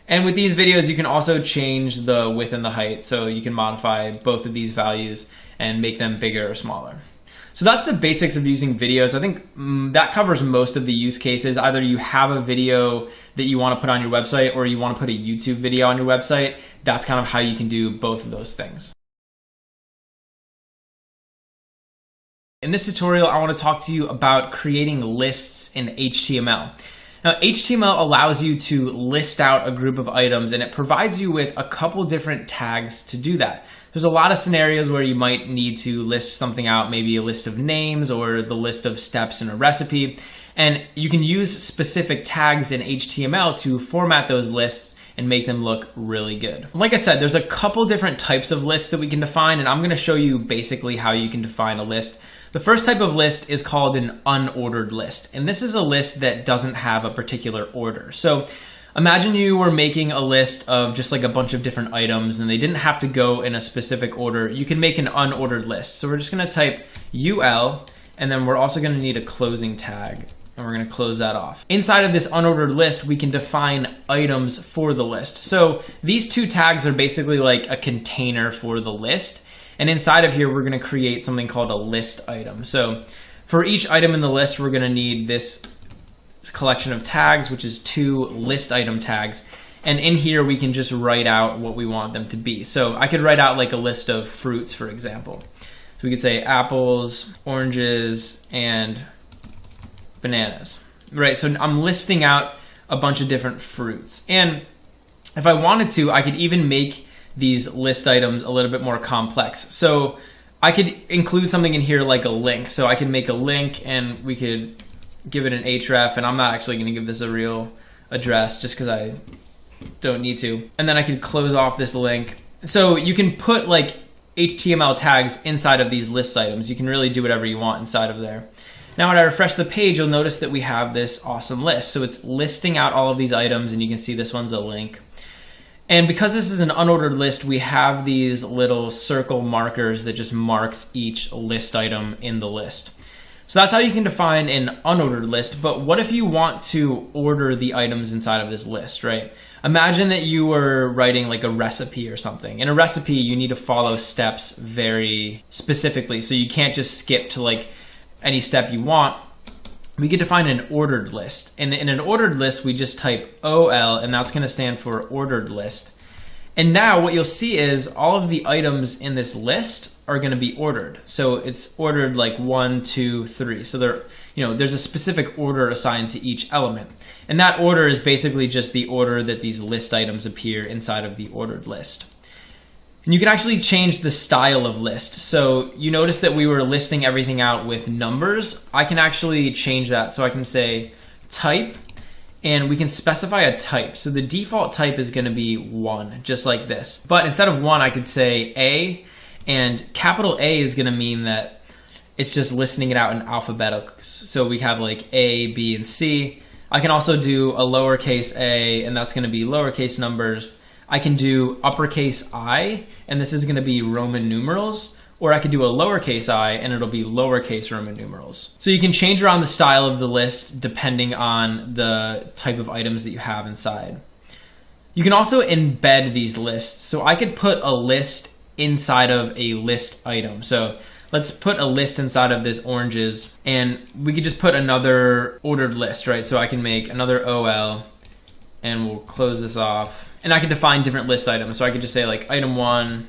Speaker 1: And with these videos, you can also change the width and the height. So you can modify both of these values and make them bigger or smaller. So that's the basics of using videos. I think that covers most of the use cases. Either you have a video that you want to put on your website or you want to put a YouTube video on your website. That's kind of how you can do both of those things. In this tutorial, I want to talk to you about creating lists in HTML. Now, HTML allows you to list out a group of items, and it provides you with a couple different tags to do that. There's a lot of scenarios where you might need to list something out, maybe a list of names or the list of steps in a recipe. And you can use specific tags in HTML to format those lists and make them look really good. Like I said, there's a couple different types of lists that we can define, and I'm going to show you basically how you can define a list. The first type of list is called an unordered list, and this is a list that doesn't have a particular order. So imagine you were making a list of just like a bunch of different items and they didn't have to go in a specific order. You can make an unordered list. So we're just going to type UL, and then we're also going to need a closing tag, and we're going to close that off. Inside of this unordered list, we can define items for the list. So these two tags are basically like a container for the list. And inside of here, we're going to create something called a list item. So for each item in the list, we're going to need this collection of tags, which is 2 list item tags. And in here, we can just write out what we want them to be. So I could write out like a list of fruits, for example. So we could say apples, oranges, and bananas. Right, so I'm listing out a bunch of different fruits. And if I wanted to, I could even make these list items a little bit more complex. So I could include something in here like a link. So I can make a link and we could give it an href, and I'm not actually going to give this a real address just because I don't need to. And then I can close off this link. So you can put like HTML tags inside of these list items. You can really do whatever you want inside of there. Now when I refresh the page, you'll notice that we have this awesome list. So it's listing out all of these items, and you can see this one's a link. And because this is an unordered list, we have these little circle markers that just marks each list item in the list. So that's how you can define an unordered list. But what if you want to order the items inside of this list, right? Imagine that you were writing like a recipe or something. In a recipe, you need to follow steps very specifically. So you can't just skip to like any step you want. We could define an ordered list. And in an ordered list, we just type OL, and that's going to stand for ordered list. And now what you'll see is all of the items in this list are going to be ordered. So it's ordered like 1, 2, 3. So there's a specific order assigned to each element. And that order is basically just the order that these list items appear inside of the ordered list. And you can actually change the style of list. So you notice that we were listing everything out with numbers. I can actually change that. So I can say type, and we can specify a type. So the default type is going to be 1, just like this. But instead of 1, I could say A, and capital A is going to mean that it's just listing it out in alphabetical. So we have like A, B, and C. I can also do a lowercase a, and that's going to be lowercase numbers. I can do uppercase I, and this is going to be Roman numerals, or I could do a lowercase I, and it'll be lowercase Roman numerals. So you can change around the style of the list depending on the type of items that you have inside. You can also embed these lists. So I could put a list inside of a list item. So let's put a list inside of this oranges, and we could just put another ordered list, right? So I can make another OL, and we'll close this off. And I can define different list items. So I could just say like item 1,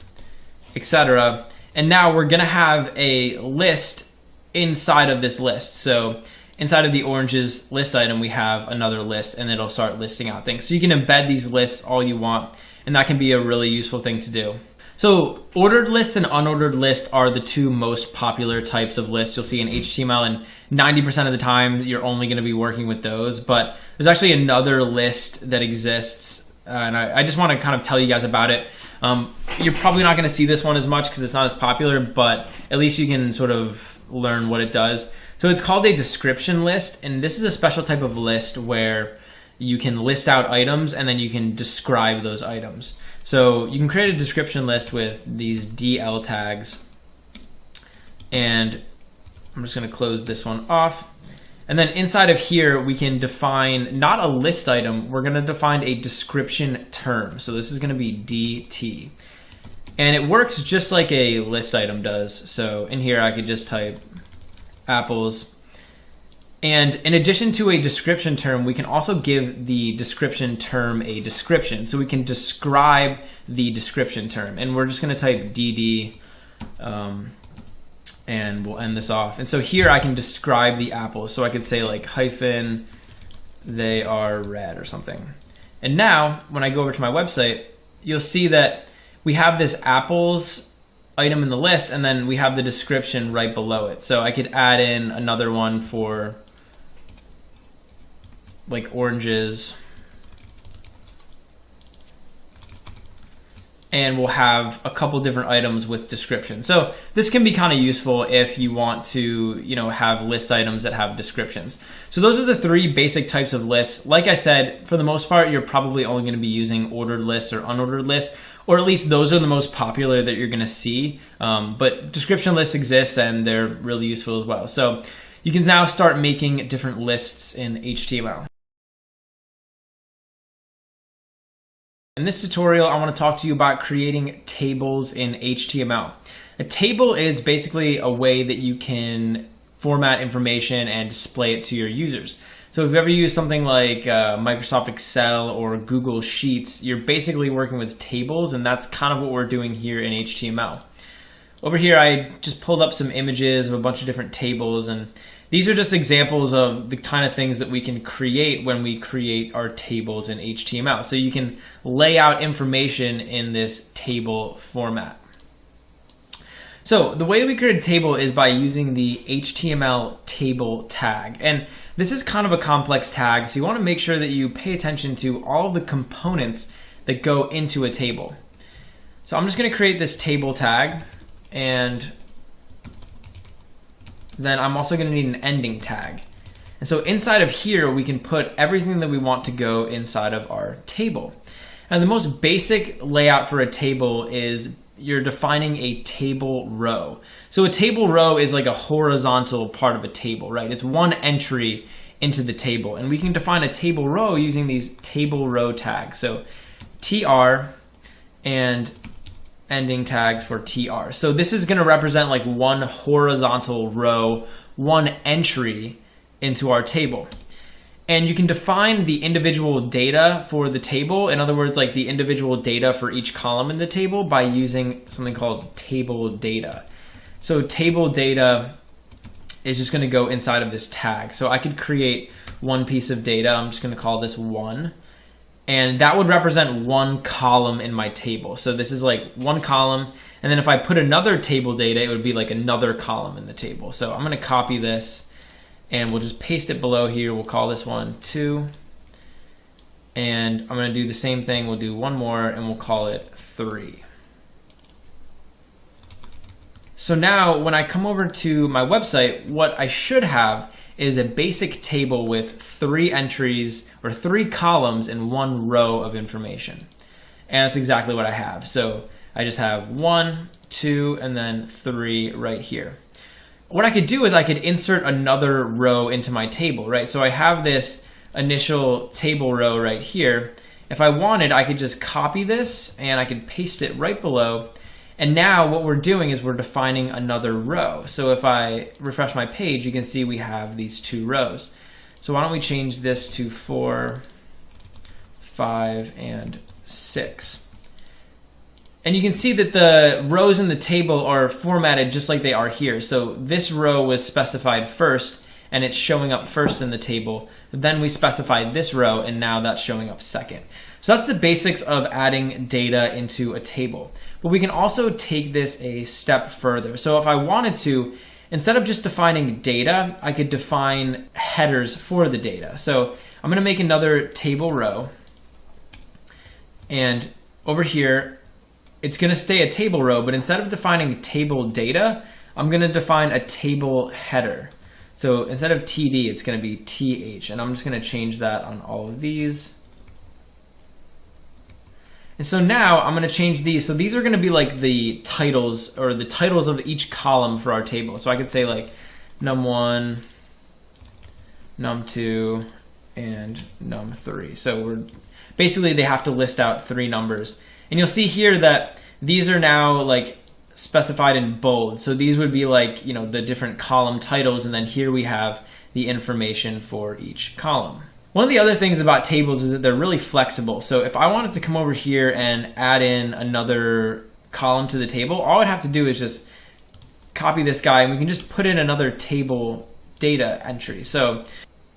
Speaker 1: etc. And now we're gonna have a list inside of this list. So inside of the oranges list item, we have another list, and it'll start listing out things. So you can embed these lists all you want, and that can be a really useful thing to do. So ordered lists and unordered lists are the 2 most popular types of lists you'll see in HTML, and 90% of the time you're only going to be working with those. But there's actually another list that exists, and I just want to kind of tell you guys about it. You're probably not going to see this one as much because it's not as popular, but at least you can sort of learn what it does. So it's called a description list, and this is a special type of list where you can list out items and then you can describe those items. So you can create a description list with these DL tags, and I'm just going to close this one off. And then inside of here, we can define not a list item, we're going to define a description term. So this is going to be DT. And it works just like a list item does. So in here, I could just type apples. And in addition to a description term, we can also give the description term a description. So we can describe the description term. And we're just going to type DD, and we'll end this off. And so here I can describe the apples. So I could say like hyphen they are red or something. And now when I go over to my website, you'll see that we have this apples item in the list, and then we have the description right below it. So I could add in another one for like oranges, and we'll have a couple different items with description. So this can be kind of useful if you want to, have list items that have descriptions. So those are the three basic types of lists. Like I said, for the most part, you're probably only going to be using ordered lists or unordered lists, or at least those are the most popular that you're going to see. But description lists exist, and they're really useful as well. So you can now start making different lists in HTML. In this tutorial, I want to talk to you about creating tables in HTML. A table is basically a way that you can format information and display it to your users. So if you've ever used something like Microsoft Excel or Google Sheets, you're basically working with tables, and that's kind of what we're doing here in HTML. Over here, I just pulled up some images of a bunch of different tables, and these are just examples of the kind of things that we can create when we create our tables in HTML. So you can lay out information in this table format. So the way that we create a table is by using the HTML table tag. And this is kind of a complex tag, so you want to make sure that you pay attention to all the components that go into a table. So I'm just going to create this table tag, and then I'm also going to need an ending tag. And so inside of here, we can put everything that we want to go inside of our table. And the most basic layout for a table is you're defining a table row. So a table row is like a horizontal part of a table, right? It's one entry into the table. And we can define a table row using these table row tags. So TR and ending tags for TR. So this is going to represent like one horizontal row, one entry into our table. And you can define the individual data for the table. In other words, like the individual data for each column in the table by using something called table data. So table data is just going to go inside of this tag. So I could create one piece of data. I'm just going to call this 1. And that would represent one column in my table. So this is like one column. And then if I put another table data, it would be like another column in the table. So I'm going to copy this, and we'll just paste it below here. We'll call this one 2. And I'm going to do the same thing. We'll do one more, and we'll call it 3. So now when I come over to my website, what I should have is a basic table with 3 entries or 3 columns in one row of information. And that's exactly what I have. So I just have 1, 2, and then 3 right here. What I could do is I could insert another row into my table, right? So I have this initial table row right here. If I wanted, I could just copy this and I could paste it right below. And now what we're doing is we're defining another row. So if I refresh my page, you can see we have these 2 rows. So why don't we change this to 4, 5, and 6. And you can see that the rows in the table are formatted just like they are here. So this row was specified first, and it's showing up first in the table. Then we specified this row, and now that's showing up second. So that's the basics of adding data into a table. But we can also take this a step further. So if I wanted to, instead of just defining data, I could define headers for the data. So I'm going to make another table row. And over here, it's going to stay a table row, but instead of defining table data, I'm going to define a table header. So instead of TD, it's going to be TH, and I'm just going to change that on all of these. And so now I'm going to change these. So these are going to be like the titles, or the titles of each column for our table. So I could say like num1, num2, and num3. So we're basically, they have to list out 3 numbers. And you'll see here that these are now like specified in bold. So these would be like, the different column titles, and then here we have the information for each column. One of the other things about tables is that they're really flexible. So if I wanted to come over here and add in another column to the table, all I'd have to do is just copy this guy, and we can just put in another table data entry. So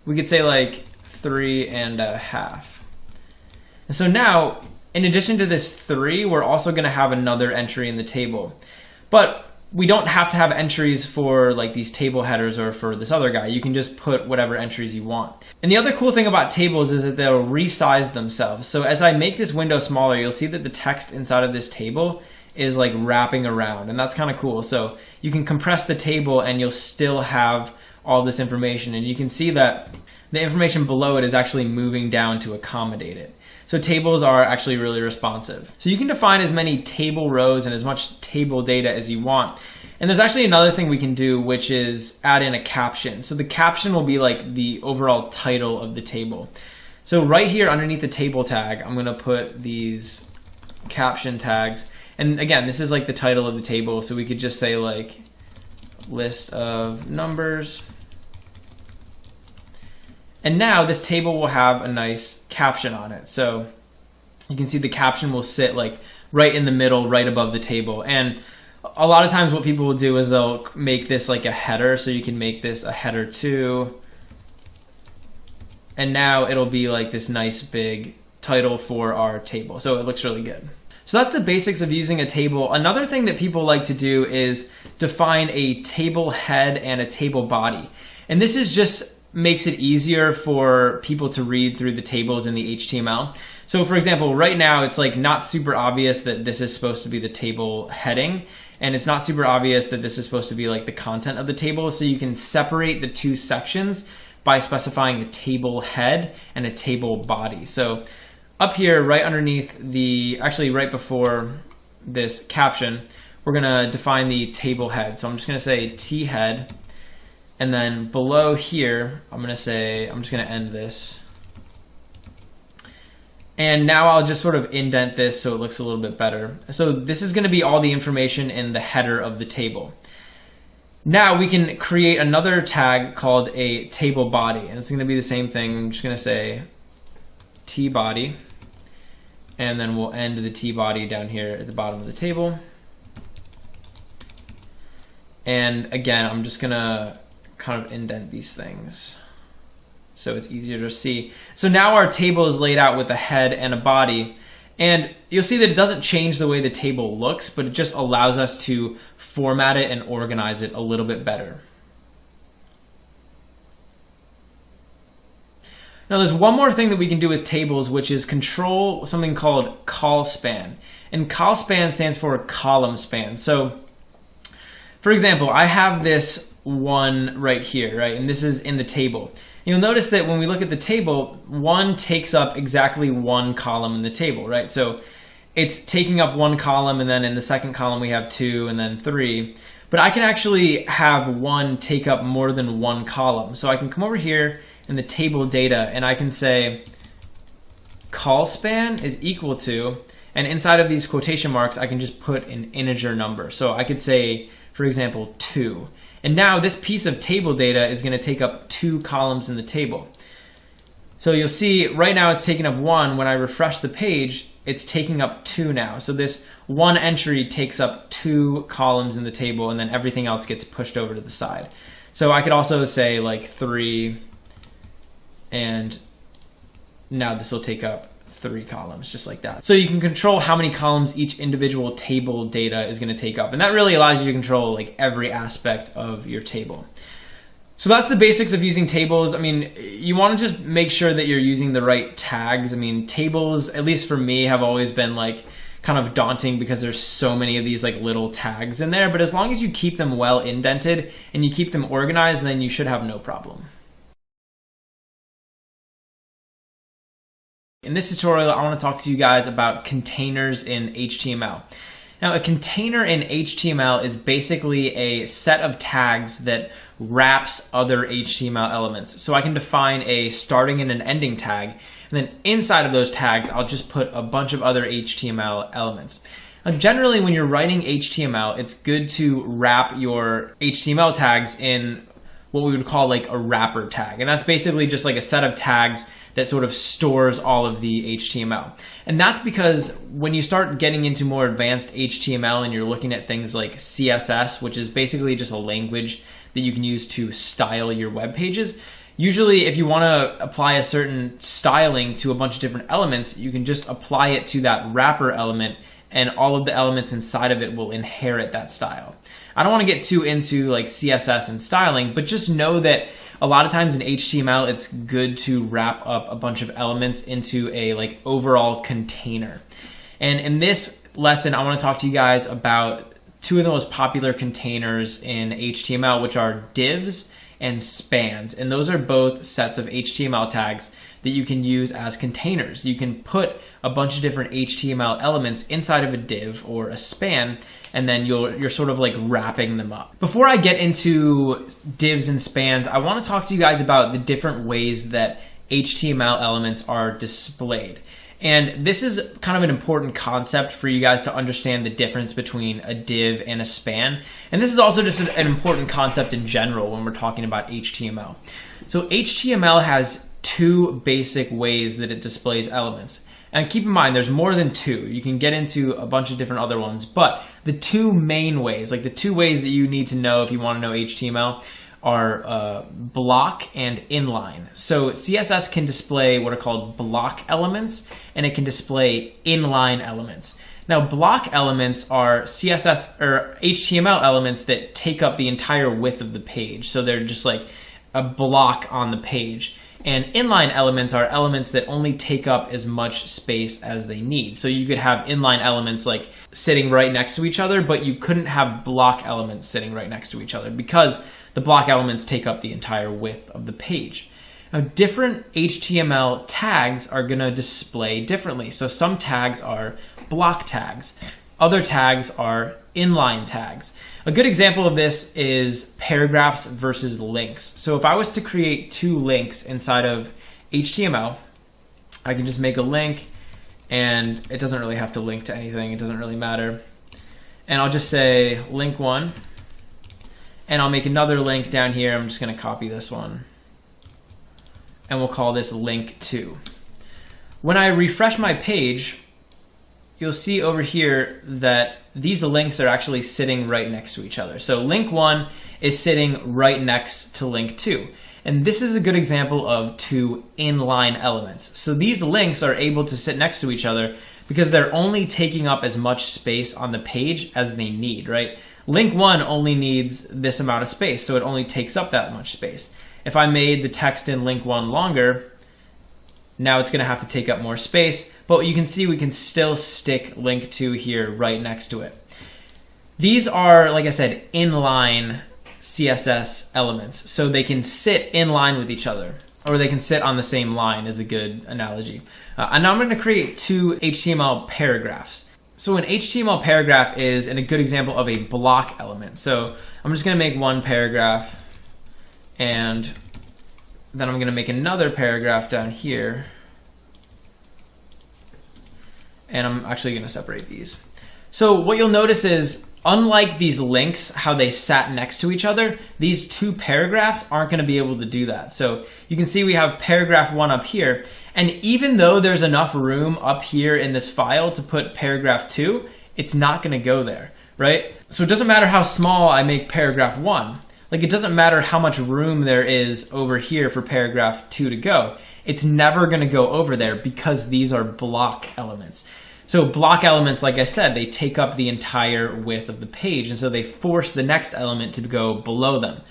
Speaker 1: we could say like 3.5. And so now, in addition to this 3, we're also going to have another entry in the table. But we don't have to have entries for like these table headers or for this other guy. You can just put whatever entries you want. And the other cool thing about tables is that they'll resize themselves. So as I make this window smaller, you'll see that the text inside of this table is like wrapping around, and that's kind of cool. So you can compress the table and you'll still have all this information, and you can see that the information below it is actually moving down to accommodate it. So tables are actually really responsive. So you can define as many table rows and as much table data as you want. And there's actually another thing we can do, which is add in a caption. So the caption will be like the overall title of the table. So right here underneath the table tag, I'm going to put these caption tags. And again, this is like the title of the table. So we could just say like list of numbers. And now this table will have a nice caption on it. So you can see the caption will sit like right in the middle, right above the table. And a lot of times what people will do is they'll make this like a header. So you can make this a header 2. And now it'll be like this nice big title for our table. So it looks really good. So that's the basics of using a table. Another thing that people like to do is define a table head and a table body. And this is just makes it easier for people to read through the tables in the HTML. So for example, right now it's like not super obvious that this is supposed to be the table heading, and it's not super obvious that this is supposed to be like the content of the table. So you can separate the two sections by specifying a table head and a table body. So up here, right underneath actually right before this caption, we're gonna define the table head. So I'm just gonna say T head. And then below here, I'm just gonna end this. And now I'll just sort of indent this so it looks a little bit better. So this is gonna be all the information in the header of the table. Now we can create another tag called a table body. And it's gonna be the same thing. I'm just gonna say T body. And then we'll end the T body down here at the bottom of the table. And again, I'm just gonna kind of indent these things so it's easier to see. So now our table is laid out with a head and a body, and you'll see that it doesn't change the way the table looks, but it just allows us to format it and organize it a little bit better. Now there's one more thing that we can do with tables, which is control something called call span. And call span stands for column span. So for example, I have this one right here, right? And this is in the table. You'll notice that when we look at the table, 1 takes up exactly 1 column in the table, right? So it's taking up 1 column, and then in the second column we have 2 and then 3. But I can actually have 1 take up more than 1 column. So I can come over here in the table data and I can say call span is equal to, and inside of these quotation marks I can just put an integer number. So I could say, for example, 2. And now this piece of table data is going to take up 2 columns in the table. So you'll see right now it's taking up 1. When I refresh the page, it's taking up 2 now. So this one entry takes up 2 columns in the table, and then everything else gets pushed over to the side. So I could also say like 3, and now this will take up 3 columns, just like that. So you can control how many columns each individual table data is going to take up, and that really allows you to control like every aspect of your table. So that's the basics of using tables. I mean, you want to just make sure that you're using the right tags. I mean, tables, at least for me, have always been like kind of daunting because there's so many of these like little tags in there, but as long as you keep them well indented and you keep them organized, then you should have no problem. In this tutorial, I want to talk to you guys about containers in HTML. Now, a container in HTML is basically a set of tags that wraps other HTML elements. So I can define a starting and an ending tag, and then inside of those tags, I'll just put a bunch of other HTML elements. Now, generally, when you're writing HTML, it's good to wrap your HTML tags in what we would call like a wrapper tag. And that's basically just like a set of tags that sort of stores all of the HTML. And that's because when you start getting into more advanced HTML and you're looking at things like CSS, which is basically just a language that you can use to style your web pages, Usually, if you want to apply a certain styling to a bunch of different elements, you can just apply it to that wrapper element, and all of the elements inside of it will inherit that style. I don't want to get too into like CSS and styling, but just know that a lot of times in HTML, it's good to wrap up a bunch of elements into a like overall container. And in this lesson, I want to talk to you guys about two of the most popular containers in HTML, which are divs and spans. And those are both sets of HTML tags that you can use as containers. You can put a bunch of different HTML elements inside of a div or a span, and then you're sort of like wrapping them up. Before I get into divs and spans, I want to talk to you guys about the different ways that HTML elements are displayed. And this is kind of an important concept for you guys to understand the difference between a div and a span. And this is also just an important concept in general when we're talking about HTML. So HTML has two basic ways that it displays elements. And keep in mind, there's more than two. You can get into a bunch of different other ones, but the two main ways, like the two ways that you need to know if you want to know HTML, are block and inline. So CSS can display what are called block elements, and it can display inline elements. Now, block elements are CSS or HTML elements that take up the entire width of the page. So they're just like a block on the page. And inline elements are elements that only take up as much space as they need. So you could have inline elements like sitting right next to each other, but you couldn't have block elements sitting right next to each other because the block elements take up the entire width of the page. Now, different HTML tags are going to display differently. So some tags are block tags. Other tags are inline tags. A good example of this is paragraphs versus links. So if I was to create two links inside of HTML, I can just make a link, and it doesn't really have to link to anything. It doesn't really matter. And I'll just say link 1, and I'll make another link down here. I'm just going to copy this one, and we'll call this link 2. When I refresh my page, you'll see over here that these links are actually sitting right next to each other. So link 1 is sitting right next to link 2. And this is a good example of two inline elements. So these links are able to sit next to each other because they're only taking up as much space on the page as they need, right? Link 1 only needs this amount of space, so it only takes up that much space. If I made the text in link 1 longer, now it's going to have to take up more space, but you can see we can still stick link 2 here right next to it. These are, like I said, inline CSS elements, so they can sit in line with each other, or they can sit on the same line is a good analogy. And now I'm going to create two HTML paragraphs. So an HTML paragraph is a good example of a block element. So I'm just going to make one paragraph, and then I'm going to make another paragraph down here. And I'm actually going to separate these. So what you'll notice is, unlike these links, how they sat next to each other, these two paragraphs aren't going to be able to do that. So you can see we have paragraph 1 up here. And even though there's enough room up here in this file to put paragraph 2, it's not going to go there, right? So it doesn't matter how small I make paragraph 1. Like, it doesn't matter how much room there is over here for paragraph 2 to go. It's never going to go over there because these are block elements. So block elements, like I said, they take up the entire width of the page, and so they force the next element to go below them.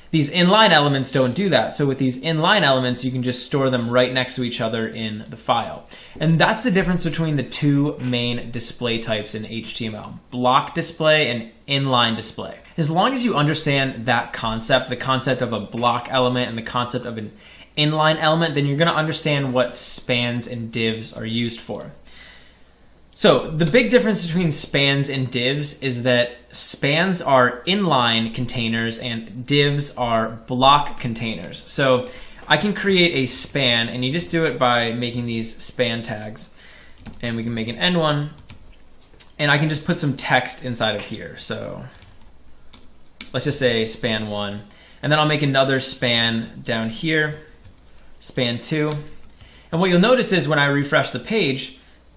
Speaker 1: These inline elements don't do that. So with these inline elements, you can just store them right next to each other in the file. And that's the difference between the two main display types in HTML, block display and inline display. As long as you understand that concept, the concept of a block element and the concept of an inline element, then you're going to understand what spans and divs are used for. So the big difference between spans and divs is that spans are inline containers and divs are block containers. So I can create a span, and you just do it by making these span tags. And we can make an end one, and I can just put some text inside of here. So let's just say span 1. And then I'll make another span down here, span 2. And what you'll notice is when I refresh the page,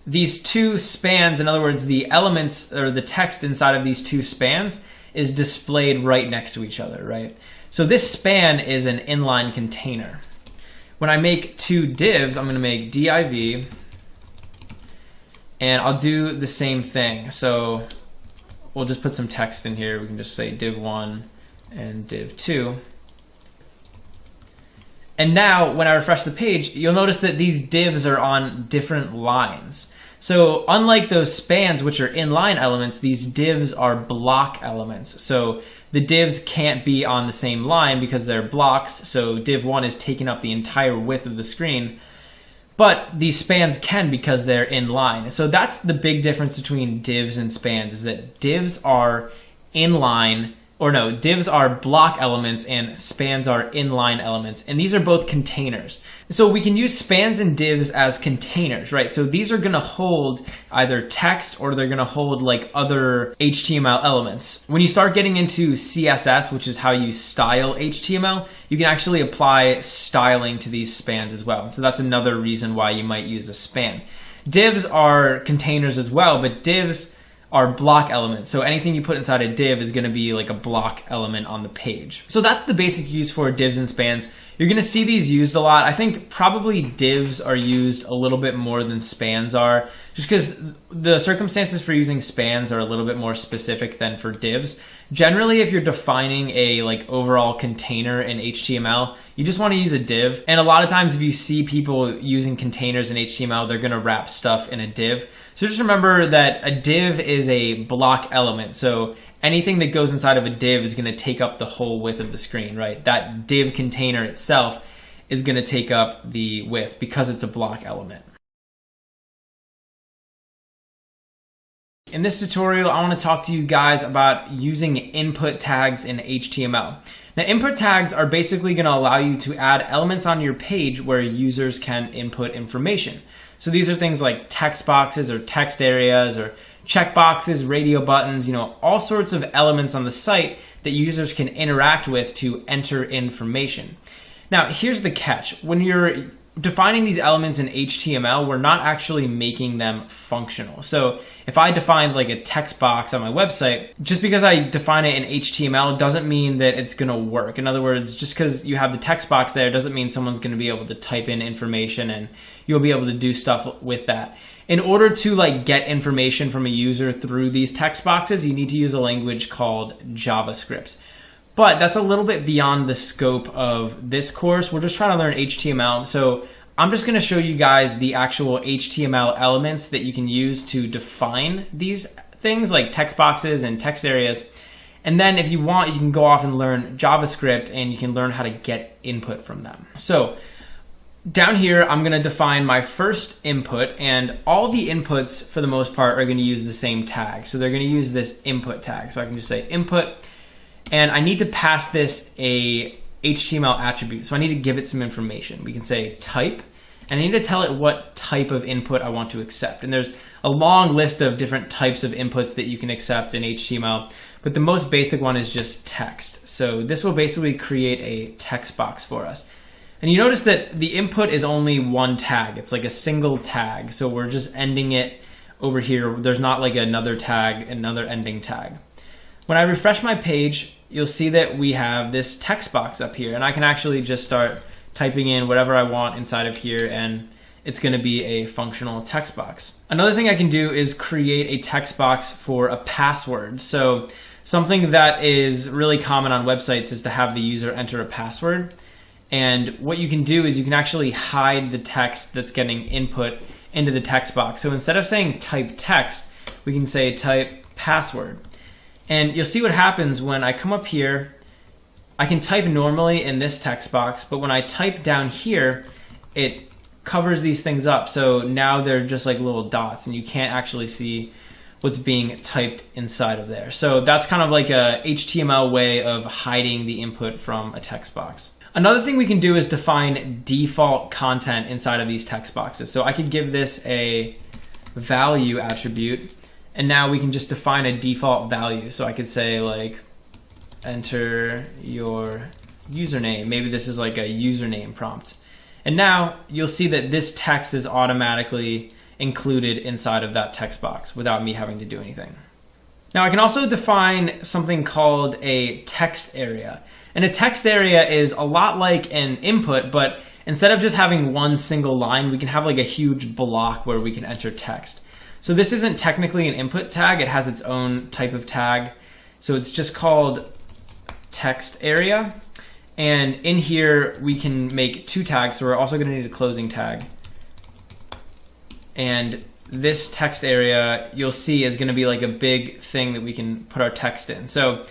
Speaker 1: these two spans, in other words, the elements or the text inside of these two spans is displayed right next to each other, right? So this span is an inline container. When I make two divs, I'm going to make div, and I'll do the same thing. So we'll just put some text in here. We can just say div1 and div2. And now when I refresh the page, you'll notice that these divs are on different lines. So unlike those spans, which are inline elements, these divs are block elements. So the divs can't be on the same line because they're blocks. So div1 is taking up the entire width of the screen. But these spans can because they're inline. So that's the big difference between divs and spans, is that divs are inline, or no, divs are block elements and spans are inline elements. And these are both containers. So we can use spans and divs as containers, right? So these are gonna hold either text or they're gonna hold like other HTML elements. When you start getting into CSS, which is how you style HTML, you can actually apply styling to these spans as well. So that's another reason why you might use a span. Divs are containers as well, but divs are block elements. So anything you put inside a div is going to be like a block element on the page. So that's the basic use for divs and spans. You're going to see these used a lot. I think probably divs are used a little bit more than spans are, just because the circumstances for using spans are a little bit more specific than for divs. Generally, if you're defining a like overall container in HTML, you just want to use a div. And a lot of times if you see people using containers in HTML, they're going to wrap stuff in a div. So just remember that a div is a block element. So anything that goes inside of a div is going to take up the whole width of the screen, right? That div container itself is going to take up the width because it's a block element. In this tutorial, I want to talk to you guys about using input tags in HTML. Now, input tags are basically going to allow you to add elements on your page where users can input information. So these are things like text boxes or text areas or checkboxes, radio buttons, all sorts of elements on the site that users can interact with to enter information. Now, here's the catch. When you're defining these elements in HTML, we're not actually making them functional. So if I define like a text box on my website, just because I define it in HTML doesn't mean that it's going to work. In other words, just because you have the text box there doesn't mean someone's going to be able to type in information and you'll be able to do stuff with that. In order to like get information from a user through these text boxes, you need to use a language called JavaScript. But that's a little bit beyond the scope of this course. We're just trying to learn HTML. So I'm just going to show you guys the actual HTML elements that you can use to define these things like text boxes and text areas. And then if you want, you can go off and learn JavaScript and you can learn how to get input from them. So down here, I'm going to define my first input, and all the inputs for the most part are going to use the same tag. So they're going to use this input tag. So I can just say input. And I need to pass this a HTML attribute. So I need to give it some information. We can say type, and I need to tell it what type of input I want to accept. And there's a long list of different types of inputs that you can accept in HTML, but the most basic one is just text. So this will basically create a text box for us. And you notice that the input is only one tag. It's like a single tag. So we're just ending it over here. There's not like another tag, another ending tag. When I refresh my page, you'll see that we have this text box up here, and I can actually just start typing in whatever I want inside of here, and it's going to be a functional text box. Another thing I can do is create a text box for a password. So something that is really common on websites is to have the user enter a password. And what you can do is you can actually hide the text that's getting input into the text box. So instead of saying type text, we can say type password. And you'll see what happens when I come up here. I can type normally in this text box, but when I type down here, it covers these things up. So now they're just like little dots and you can't actually see what's being typed inside of there. So that's kind of like a HTML way of hiding the input from a text box. Another thing we can do is define default content inside of these text boxes. So I could give this a value attribute, and now we can just define a default value. So I could say like, enter your username. Maybe this is like a username prompt. And now you'll see that this text is automatically included inside of that text box without me having to do anything. Now I can also define something called a text area. And a text area is a lot like an input, but instead of just having one single line, we can have like a huge block where we can enter text. So this isn't technically an input tag, it has its own type of tag. So it's just called text area. And in here we can make two tags, so we're also going to need a closing tag. And this text area, you'll see, is going to be like a big thing that we can put our text in. So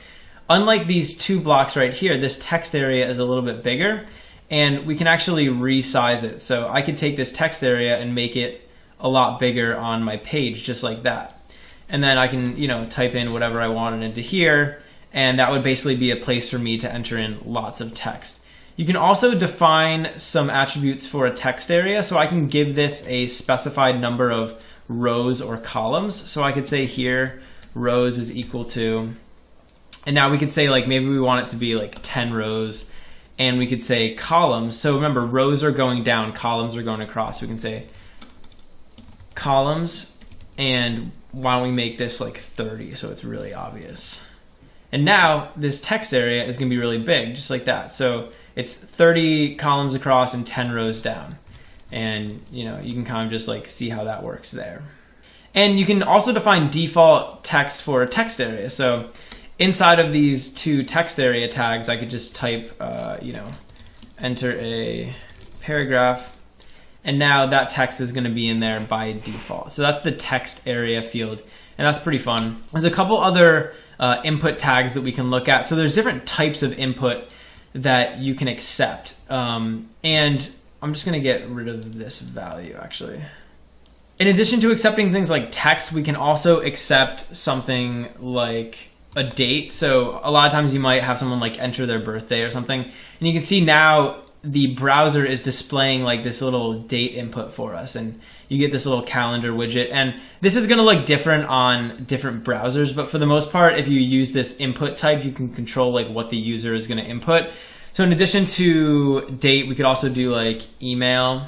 Speaker 1: unlike these two blocks right here, this text area is a little bit bigger, and we can actually resize it. So I could take this text area and make it a lot bigger on my page, just like that. And then I can, type in whatever I wanted into here, and that would basically be a place for me to enter in lots of text. You can also define some attributes for a text area. So I can give this a specified number of rows or columns. So I could say here, rows is equal to, and now we could say like maybe we want it to be like 10 rows, and we could say columns. So remember, rows are going down, columns are going across. So we can say columns, and why don't we make this like 30 so it's really obvious. And now this text area is going to be really big, just like that. So it's 30 columns across and 10 rows down. And you can kind of just like see how that works there. And you can also define default text for a text area. So inside of these two text area tags, I could just type, enter a paragraph. And now that text is going to be in there by default. So that's the text area field. And that's pretty fun. There's a couple other input tags that we can look at. So there's different types of input that you can accept. And I'm just going to get rid of this value, actually. In addition to accepting things like text, we can also accept something like a date. So a lot of times you might have someone like enter their birthday or something. And you can see now the browser is displaying like this little date input for us, and you get this little calendar widget. And this is going to look different on different browsers, but for the most part, if you use this input type, you can control like what the user is going to input. So in addition to date, we could also do like email,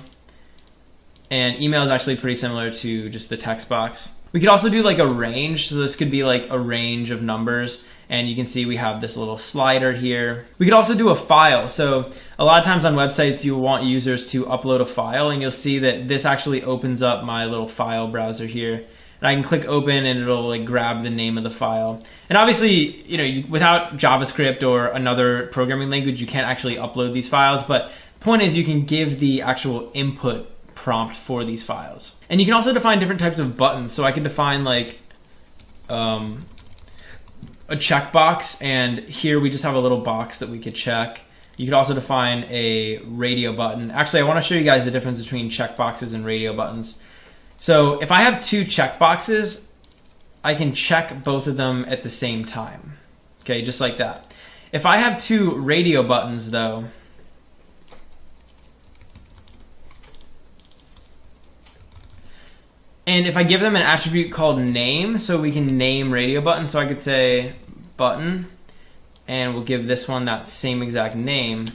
Speaker 1: and email is actually pretty similar to just the text box. We could also do like a range. So this could be like a range of numbers. And you can see we have this little slider here. We could also do a file. So a lot of times on websites, you want users to upload a file, and you'll see that this actually opens up my little file browser here. And I can click open, and it'll like grab the name of the file. And obviously, without JavaScript or another programming language, you can't actually upload these files. But the point is, you can give the actual input prompt for these files. And you can also define different types of buttons. So I can define like a checkbox, and here we just have a little box that we could check. You could also define a radio button. Actually, I want to show you guys the difference between checkboxes and radio buttons. So if I have two checkboxes, I can check both of them at the same time. Okay, just like that. If I have two radio buttons though, and if I give them an attribute called name, so we can name radio button, so I could say button, and we'll give this one that same exact name,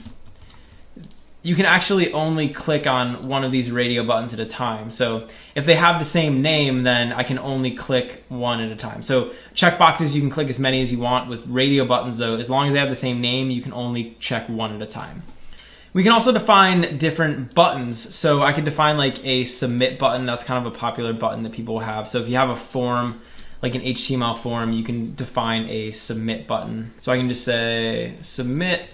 Speaker 1: you can actually only click on one of these radio buttons at a time. So if they have the same name, then I can only click one at a time. So checkboxes, you can click as many as you want. With radio buttons though, as long as they have the same name, you can only check one at a time. We can also define different buttons. So I could define like a submit button. That's kind of a popular button that people have. So if you have a form, like an HTML form, you can define a submit button. So I can just say submit,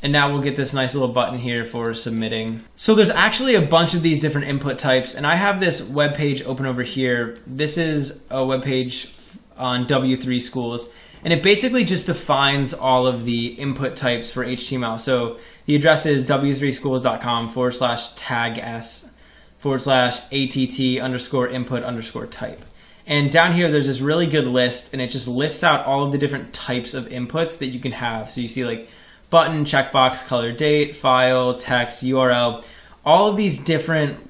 Speaker 1: and now we'll get this nice little button here for submitting. So there's actually a bunch of these different input types, and I have this web page open over here. This is a web page on W3 Schools, and it basically just defines all of the input types for HTML. So the address is w3schools.com/tags/att_input_type. And down here, there's this really good list, and it just lists out all of the different types of inputs that you can have. So you see like button, checkbox, color, date, file, text, URL, all of these different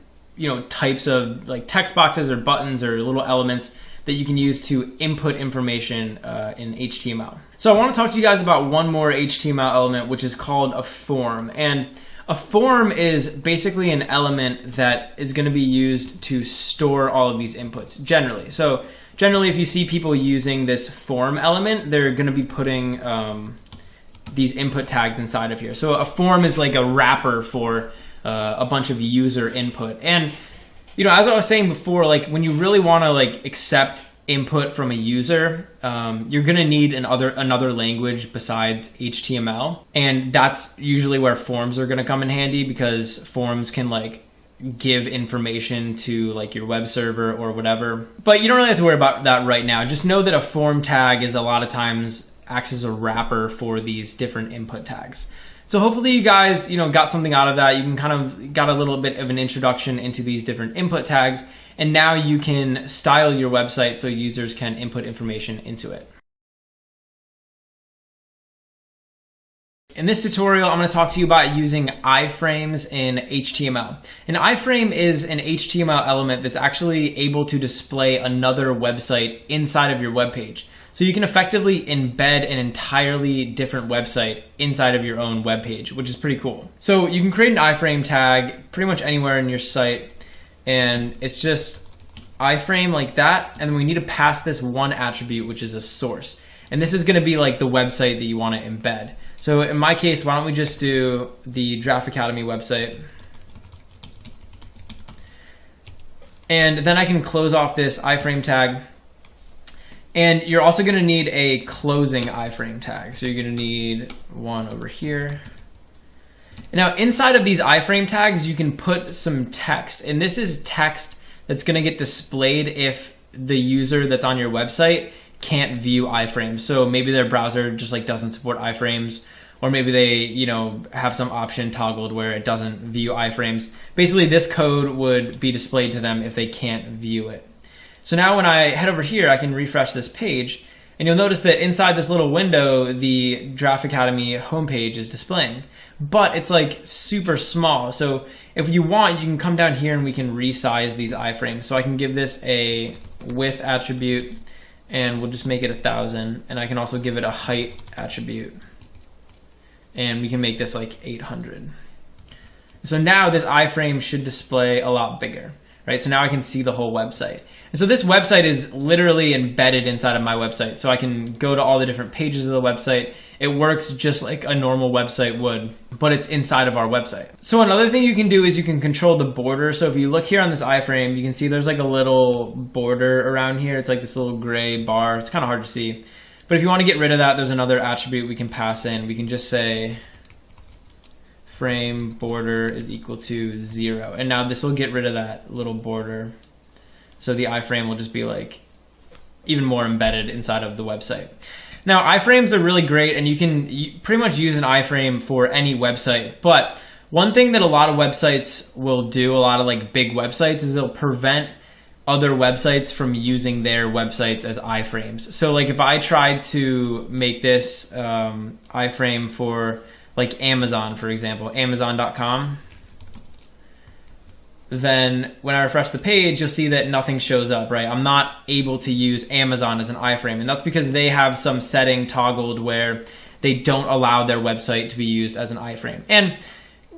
Speaker 1: types of like text boxes or buttons or little elements that you can use to input information in HTML. So I want to talk to you guys about one more HTML element, which is called a form. And a form is basically an element that is going to be used to store all of these inputs generally. So generally, if you see people using this form element, they're going to be putting these input tags inside of here. So a form is like a wrapper for a bunch of user input. And as I was saying before, like when you really want to like accept input from a user, you're going to need another language besides HTML, and that's usually where forms are going to come in handy, because forms can like give information to like your web server or whatever. But you don't really have to worry about that right now. Just know that a form tag is a lot of times acts as a wrapper for these different input tags. So hopefully you guys, got something out of that. You can kind of got a little bit of an introduction into these different input tags, and now you can style your website so users can input information into it. In this tutorial, I'm going to talk to you about using iframes in HTML. An iframe is an HTML element that's actually able to display another website inside of your web page. So you can effectively embed an entirely different website inside of your own web page, which is pretty cool. So you can create an iframe tag pretty much anywhere in your site, and it's just iframe like that, and we need to pass this one attribute, which is a source. And this is going to be like the website that you want to embed. So in my case, why don't we just do the Draft Academy website. And then I can close off this iframe tag. And you're also going to need a closing iframe tag. So you're going to need one over here. Now inside of these iframe tags, you can put some text. And this is text that's going to get displayed if the user that's on your website can't view iframes. So maybe their browser just like doesn't support iframes, or maybe they, have some option toggled where it doesn't view iframes. Basically, this code would be displayed to them if they can't view it. So now when I head over here, I can refresh this page, and you'll notice that inside this little window, the Draft Academy homepage is displaying, but it's like super small. So if you want, you can come down here and we can resize these iframes. So I can give this a width attribute, and we'll just make it 1,000. And I can also give it a height attribute, and we can make this like 800. So now this iframe should display a lot bigger, right? So now I can see the whole website. And so this website is literally embedded inside of my website. So I can go to all the different pages of the website. It works just like a normal website would, but it's inside of our website. So another thing you can do is you can control the border. So if you look here on this iframe, you can see there's like a little border around here. It's like this little gray bar. It's kind of hard to see. But if you want to get rid of that, there's another attribute we can pass in. We can just say frame border is equal to 0. And now this will get rid of that little border. So the iframe will just be like even more embedded inside of the website. Now iframes are really great, and you can pretty much use an iframe for any website. But one thing that a lot of websites will do, a lot of like big websites, is they'll prevent other websites from using their websites as iframes. So like if I tried to make this iframe for like Amazon, for example, Amazon.com, then when I refresh the page, you'll see that nothing shows up, right? I'm not able to use Amazon as an iframe, and that's because they have some setting toggled where they don't allow their website to be used as an iframe. And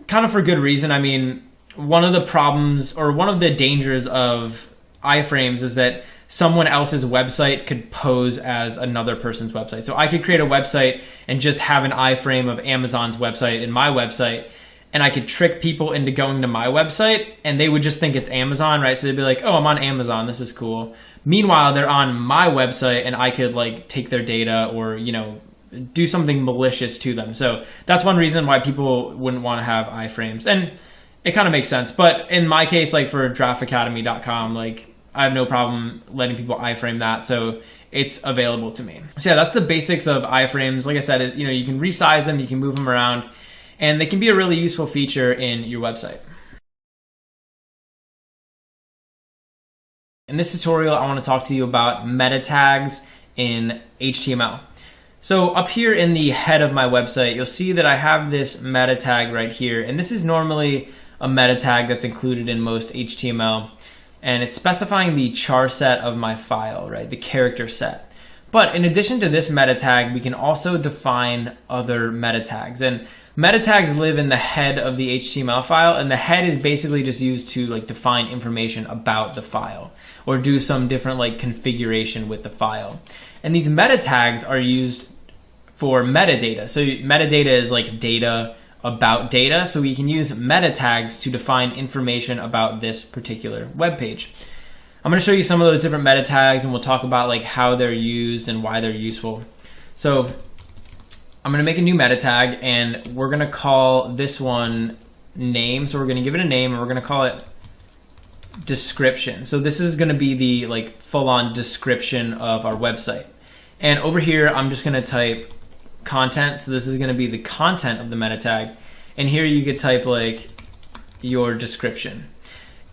Speaker 1: kind of for good reason. I mean, one of the problems or one of the dangers of iframes is that someone else's website could pose as another person's website. So I could create a website and just have an iframe of Amazon's website in my website, and I could trick people into going to my website, and they would just think it's Amazon, right? So they'd be like, oh, I'm on Amazon, this is cool. Meanwhile, they're on my website, and I could like take their data or, do something malicious to them. So that's one reason why people wouldn't want to have iframes. And it kind of makes sense. But in my case, like for draftacademy.com, like I have no problem letting people iframe that. So it's available to me. So yeah, that's the basics of iframes. Like I said, you can resize them, you can move them around, and they can be a really useful feature in your website. In this tutorial, I want to talk to you about meta tags in HTML. So up here in the head of my website, you'll see that I have this meta tag right here. And this is normally a meta tag that's included in most HTML. And it's specifying the char set of my file, right? The character set. But in addition to this meta tag, we can also define other meta tags. And meta tags live in the head of the HTML file, and the head is basically just used to like define information about the file or do some different like configuration with the file. And these meta tags are used for metadata. So metadata is like data about data. So we can use meta tags to define information about this particular web page. I'm going to show you some of those different meta tags, and we'll talk about like how they're used and why they're useful. So I'm going to make a new meta tag, and we're going to call this one name. So we're going to give it a name, and we're going to call it description. So this is going to be the like full-on description of our website. And over here, I'm just going to type content. So this is going to be the content of the meta tag. And here you could type like your description.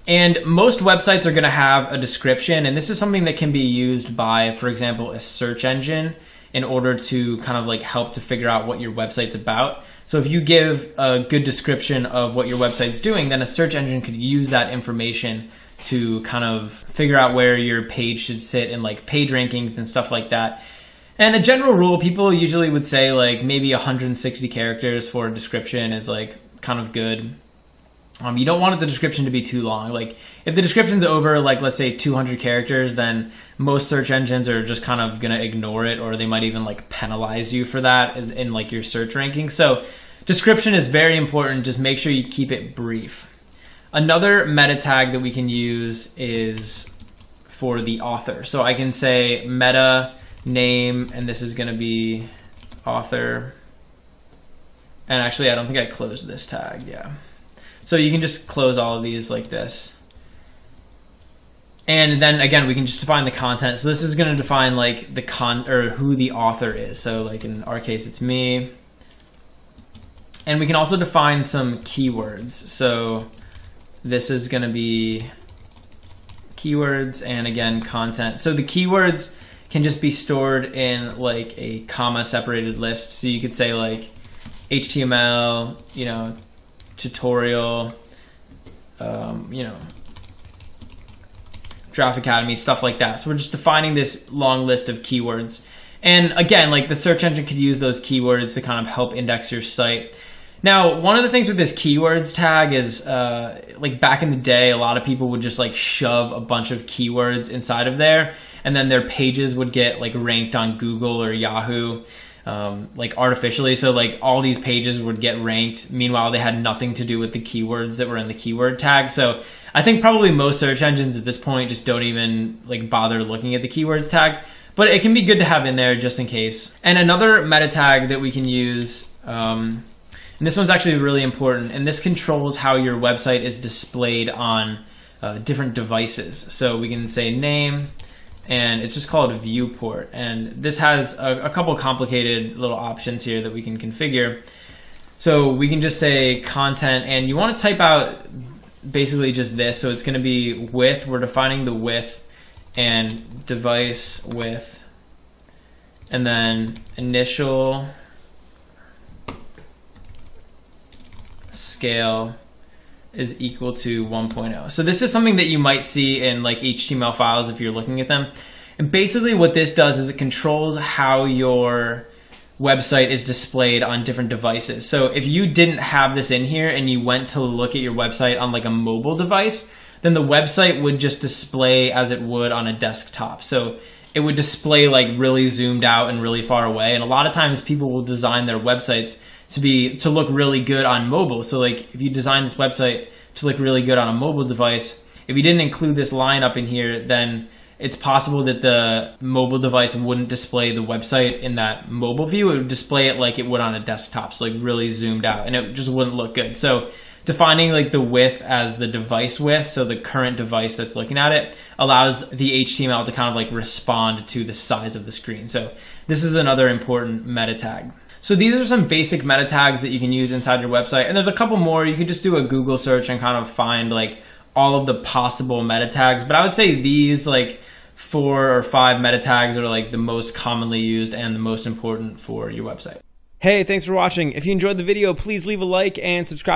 Speaker 1: And most websites are going to have a description, and this is something that can be used by, for example, a search engine in order to kind of like help to figure out what your website's about. So if you give a good description of what your website's doing, then a search engine could use that information to kind of figure out where your page should sit in like page rankings and stuff like that. And a general rule, people usually would say like maybe 160 characters for a description is like kind of good. You don't want the description to be too long. Like if the description's over like let's say 200 characters, then most search engines are just kind of gonna ignore it, or they might even like penalize you for that in like your search ranking. So description is very important. Just make sure you keep it brief. Another meta tag that we can use is for the author. So I can say meta name, and this is gonna be author. And actually I don't think I closed this tag, yeah. So you can just close all of these like this. And then again, we can just define the content. So this is going to define like the or who the author is. So like in our case, it's me. And we can also define some keywords. So this is going to be keywords, and again, content. So the keywords can just be stored in like a comma separated list. So you could say like HTML, you know, tutorial, you know, Draft Academy, stuff like that. So we're just defining this long list of keywords. And again, like the search engine could use those keywords to kind of help index your site. Now, one of the things with this keywords tag is like back in the day, a lot of people would just like shove a bunch of keywords inside of there, and then their pages would get like ranked on Google or Yahoo. Like artificially, so like all these pages would get ranked. Meanwhile, they had nothing to do with the keywords that were in the keyword tag. So I think probably most search engines at this point just don't even like bother looking at the keywords tag, but it can be good to have in there just in case. And another meta tag that we can use, and this one's actually really important, and this controls how your website is displayed on different devices. So we can say name, and it's just called viewport. And this has a couple complicated little options here that we can configure. So we can just say content, and you want to type out basically just this. So it's going to be width. We're defining the width, and device width, and then initial scale is equal to 1.0. So this is something that you might see in like HTML files if you're looking at them. And basically what this does is it controls how your website is displayed on different devices. So if you didn't have this in here and you went to look at your website on like a mobile device, then the website would just display as it would on a desktop. So it would display like really zoomed out and really far away. And a lot of times people will design their websites to look really good on mobile. So like if you design this website to look really good on a mobile device, if you didn't include this line up in here, then it's possible that the mobile device wouldn't display the website in that mobile view. It would display it like it would on a desktop, so like really zoomed out, and it just wouldn't look good. So defining like the width as the device width, so the current device that's looking at it, allows the HTML to kind of like respond to the size of the screen. So this is another important meta tag. So these are some basic meta tags that you can use inside your website. And there's a couple more. You could just do a Google search and kind of find like all of the possible meta tags. But I would say these like 4 or 5 meta tags are like the most commonly used and the most important for your website. Hey, thanks for watching. If you enjoyed the video, please leave a like and subscribe.